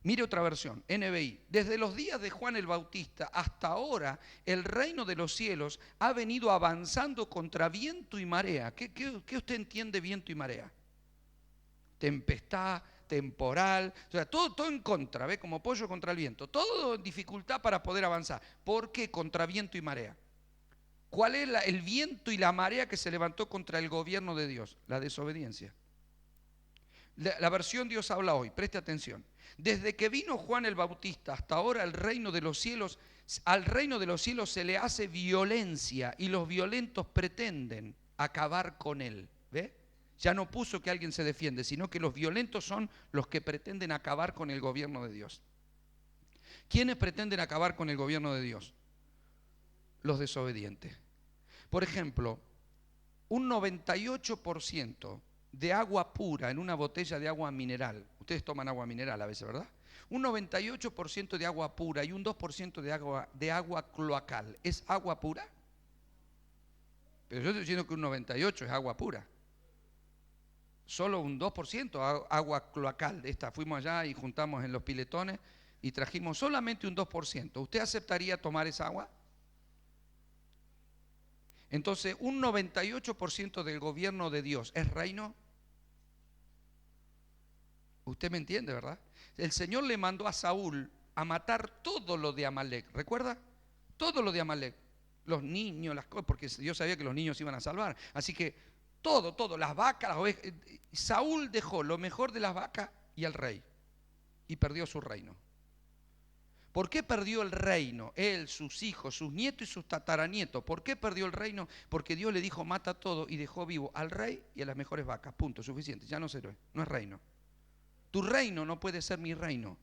Mire otra versión, NBI. Desde los días de Juan el Bautista hasta ahora, el reino de los cielos ha venido avanzando contra viento y marea. ¿Qué usted entiende viento y marea? Tempestad, temporal, o sea, todo en contra, ¿ve? Como pollo contra el viento. Todo en dificultad para poder avanzar. ¿Por qué contra viento y marea? ¿Cuál es el viento y la marea que se levantó contra el gobierno de Dios? La desobediencia. La versión Dios habla hoy, preste atención. Desde que vino Juan el Bautista hasta ahora al reino de los cielos se le hace violencia y los violentos pretenden acabar con él. ¿Ve? Ya no puso que alguien se defiende, sino que los violentos son los que pretenden acabar con el gobierno de Dios. ¿Quiénes pretenden acabar con el gobierno de Dios? Los desobedientes. Por ejemplo, un 98% de agua pura en una botella de agua mineral. Ustedes toman agua mineral a veces, ¿verdad? Un 98% de agua pura y un 2% de agua cloacal. ¿Es agua pura? Pero yo estoy diciendo que un 98% es agua pura. Solo un 2% agua cloacal. Fuimos allá y juntamos en los piletones y trajimos solamente un 2%. ¿Usted aceptaría tomar esa agua? Entonces, un 98% del gobierno de Dios es reino. Usted me entiende, ¿verdad? El Señor le mandó a Saúl a matar todo lo de Amalek. ¿Recuerda? Todo lo de Amalek. Los niños, las cosas, porque Dios sabía que los niños iban a salvar. Así que todo, las vacas, las ovejas. Saúl dejó lo mejor de las vacas y al rey. Y perdió su reino. ¿Por qué perdió el reino? Él, sus hijos, sus nietos y sus tataranietos. ¿Por qué perdió el reino? Porque Dios le dijo mata todo y dejó vivo al rey y a las mejores vacas. Punto, suficiente. Ya no es héroe, no es reino. Tu reino no puede ser mi reino.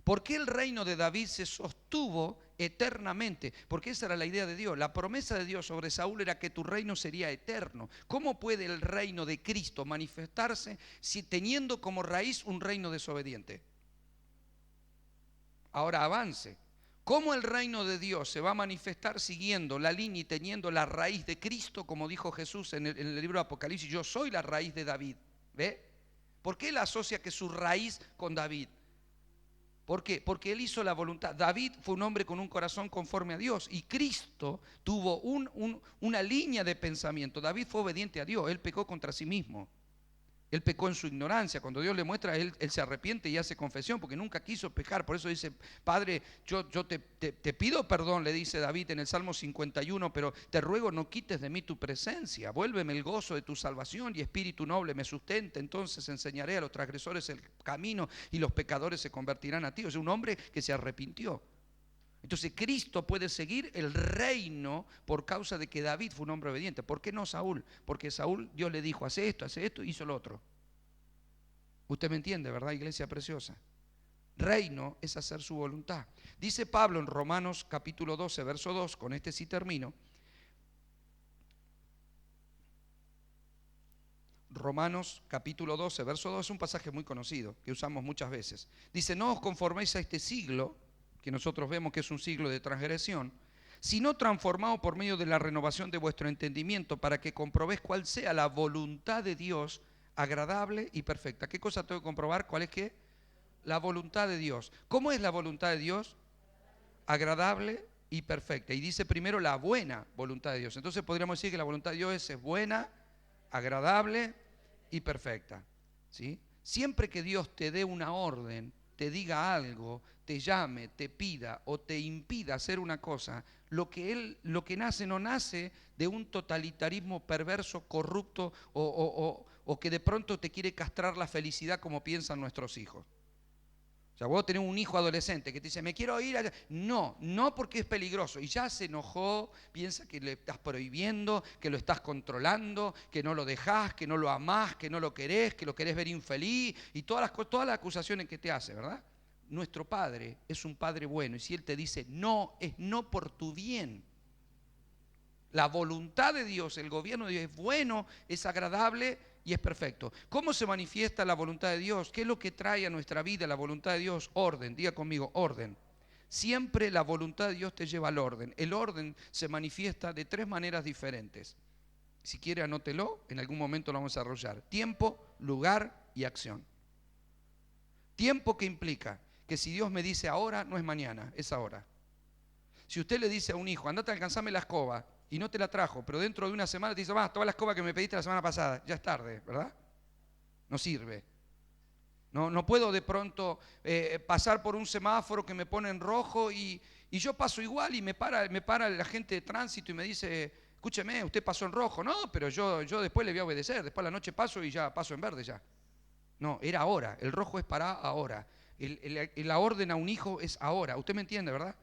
¿Por qué el reino de David se sostuvo eternamente? Porque esa era la idea de Dios. La promesa de Dios sobre Saúl era que tu reino sería eterno. ¿Cómo puede el reino de Cristo manifestarse si teniendo como raíz un reino desobediente? Ahora avance. ¿Cómo el reino de Dios se va a manifestar siguiendo la línea y teniendo la raíz de Cristo, como dijo Jesús en el libro de Apocalipsis? Yo soy la raíz de David. ¿Ve? ¿Por qué él asocia que su raíz con David? ¿Por qué? Porque él hizo la voluntad. David fue un hombre con un corazón conforme a Dios y Cristo tuvo una línea de pensamiento. David fue obediente a Dios, él pecó contra sí mismo. Él pecó en su ignorancia. Cuando Dios le muestra, él se arrepiente y hace confesión porque nunca quiso pecar. Por eso dice, Padre, yo te pido perdón, le dice David en el Salmo 51, pero te ruego no quites de mí tu presencia. Vuélveme el gozo de tu salvación y espíritu noble me sustente. Entonces enseñaré a los transgresores el camino y los pecadores se convertirán a ti. O sea, un hombre que se arrepintió. Entonces Cristo puede seguir el reino por causa de que David fue un hombre obediente. ¿Por qué no Saúl? Porque Saúl, Dios le dijo, hace esto, hizo lo otro. Usted me entiende, ¿verdad, iglesia preciosa? Reino es hacer su voluntad. Dice Pablo en Romanos capítulo 12, verso 2, con este sí termino. Romanos capítulo 12, verso 2, es un pasaje muy conocido que usamos muchas veces. Dice, no os conforméis a este siglo, que nosotros vemos que es un siglo de transgresión, sino transformado por medio de la renovación de vuestro entendimiento para que comprobéis cuál sea la voluntad de Dios agradable y perfecta. ¿Qué cosa tengo que comprobar? ¿Cuál es qué? La voluntad de Dios. ¿Cómo es la voluntad de Dios? Agradable y perfecta. Y dice primero la buena voluntad de Dios. Entonces podríamos decir que la voluntad de Dios es buena, agradable y perfecta. ¿Sí? Siempre que Dios te dé una orden, te diga algo, te llame, te pida o te impida hacer una cosa, lo que nace no nace de un totalitarismo perverso, corrupto o que de pronto te quiere castrar la felicidad como piensan nuestros hijos. O sea, vos tenés un hijo adolescente que te dice, me quiero ir allá. No, no porque es peligroso. Y ya se enojó, piensa que le estás prohibiendo, que lo estás controlando, que no lo dejás, que no lo amás, que no lo querés ver infeliz y todas las acusaciones que te hace, ¿verdad? Nuestro Padre es un Padre bueno y si Él te dice no, es no por tu bien. La voluntad de Dios, el gobierno de Dios es bueno, es agradable y es perfecto. ¿Cómo se manifiesta la voluntad de Dios? ¿Qué es lo que trae a nuestra vida la voluntad de Dios? Orden, diga conmigo, orden. Siempre la voluntad de Dios te lleva al orden. El orden se manifiesta de 3 maneras diferentes. Si quiere anótelo, en algún momento lo vamos a desarrollar. Tiempo, lugar y acción. Tiempo que implica que si Dios me dice ahora, no es mañana, es ahora. Si usted le dice a un hijo, andate a alcanzarme la escoba, y no te la trajo, pero dentro de una semana te dice, toma la escoba que me pediste la semana pasada, ya es tarde, ¿verdad? No sirve. No puedo de pronto pasar por un semáforo que me pone en rojo y yo paso igual y me para el agente de tránsito y me dice, escúcheme, usted pasó en rojo. No, pero yo después le voy a obedecer, después a la noche paso y ya paso en verde ya. No, era ahora, el rojo es para ahora. La orden a un hijo es ahora, ¿usted me entiende, verdad?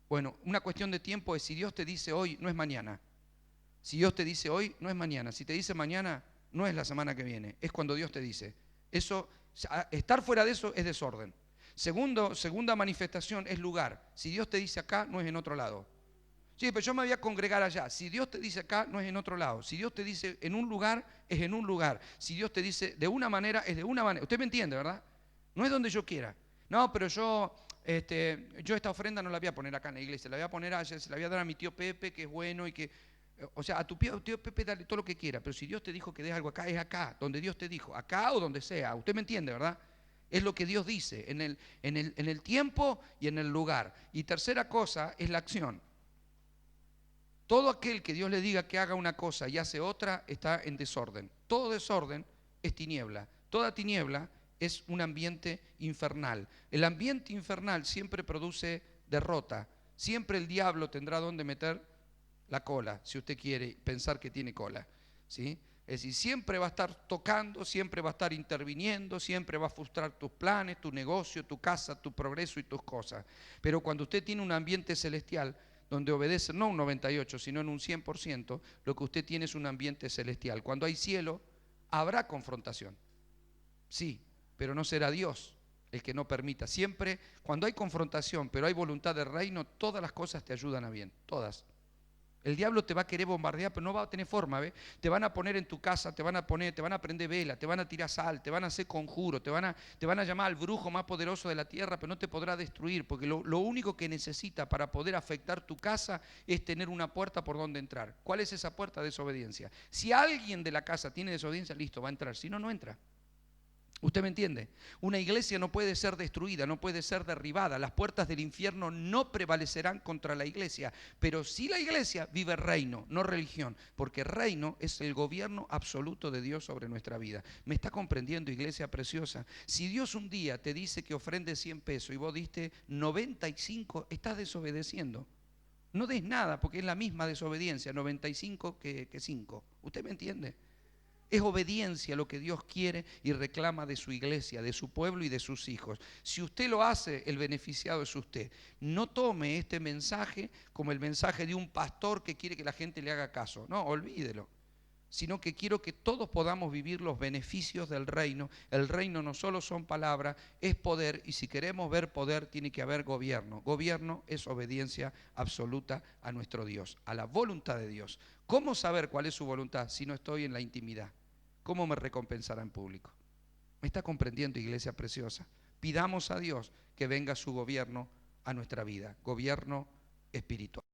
Bueno, una cuestión de tiempo es si Dios te dice hoy, no es mañana. Si Dios te dice hoy, no es mañana. Si te dice mañana, no es la semana que viene. Es cuando Dios te dice. Eso, estar fuera de eso es desorden. Segunda manifestación es lugar. Si Dios te dice acá, no es en otro lado. Sí, pero yo me voy a congregar allá. Si Dios te dice acá, no es en otro lado. Si Dios te dice en un lugar, es en un lugar. Si Dios te dice de una manera, es de una manera. Usted me entiende, ¿verdad? No es donde yo quiera. No, pero yo esta ofrenda no la voy a poner acá en la iglesia, la voy a poner allá, se la voy a dar a mi tío Pepe, que es bueno y que... O sea, a tu tío Pepe dale todo lo que quiera, pero si Dios te dijo que des algo acá, es acá, donde Dios te dijo, acá o donde sea. Usted me entiende, ¿verdad? Es lo que Dios dice, en el tiempo y en el lugar. Y tercera cosa es la acción. Todo aquel que Dios le diga que haga una cosa y hace otra, está en desorden. Todo desorden es tiniebla. Toda tiniebla es un ambiente infernal. El ambiente infernal siempre produce derrota. Siempre el diablo tendrá donde meter la cola, si usted quiere pensar que tiene cola. ¿Sí? Es decir, siempre va a estar tocando, siempre va a estar interviniendo, siempre va a frustrar tus planes, tu negocio, tu casa, tu progreso y tus cosas. Pero cuando usted tiene un ambiente celestial, donde obedece no un 98, sino en un 100%, lo que usted tiene es un ambiente celestial. Cuando hay cielo, habrá confrontación. Sí, pero no será Dios el que no permita. Siempre, cuando hay confrontación, pero hay voluntad del reino, todas las cosas te ayudan a bien, todas. El diablo te va a querer bombardear, pero no va a tener forma, ¿ves? Te van a poner en tu casa, te van a prender vela, te van a tirar sal, te van a hacer conjuro, te van a llamar al brujo más poderoso de la tierra, pero no te podrá destruir, porque lo único que necesita para poder afectar tu casa es tener una puerta por donde entrar. ¿Cuál es esa puerta? Desobediencia. Si alguien de la casa tiene desobediencia, listo, va a entrar, si no, no entra. ¿Usted me entiende? Una iglesia no puede ser destruida, no puede ser derribada. Las puertas del infierno no prevalecerán contra la iglesia. Pero sí la iglesia vive reino, no religión. Porque reino es el gobierno absoluto de Dios sobre nuestra vida. ¿Me está comprendiendo, iglesia preciosa? Si Dios un día te dice que ofrende 100 pesos y vos diste 95, estás desobedeciendo. No des nada porque es la misma desobediencia, 95 que 5. ¿Usted me entiende? Es obediencia lo que Dios quiere y reclama de su iglesia, de su pueblo y de sus hijos. Si usted lo hace, el beneficiado es usted. No tome este mensaje como el mensaje de un pastor que quiere que la gente le haga caso. No, olvídelo. Sino que quiero que todos podamos vivir los beneficios del reino. El reino no solo son palabras, es poder. Y si queremos ver poder, tiene que haber gobierno. Gobierno es obediencia absoluta a nuestro Dios, a la voluntad de Dios. ¿Cómo saber cuál es su voluntad si no estoy en la intimidad? ¿Cómo me recompensará en público? ¿Me está comprendiendo, iglesia preciosa? Pidamos a Dios que venga su gobierno a nuestra vida, gobierno espiritual.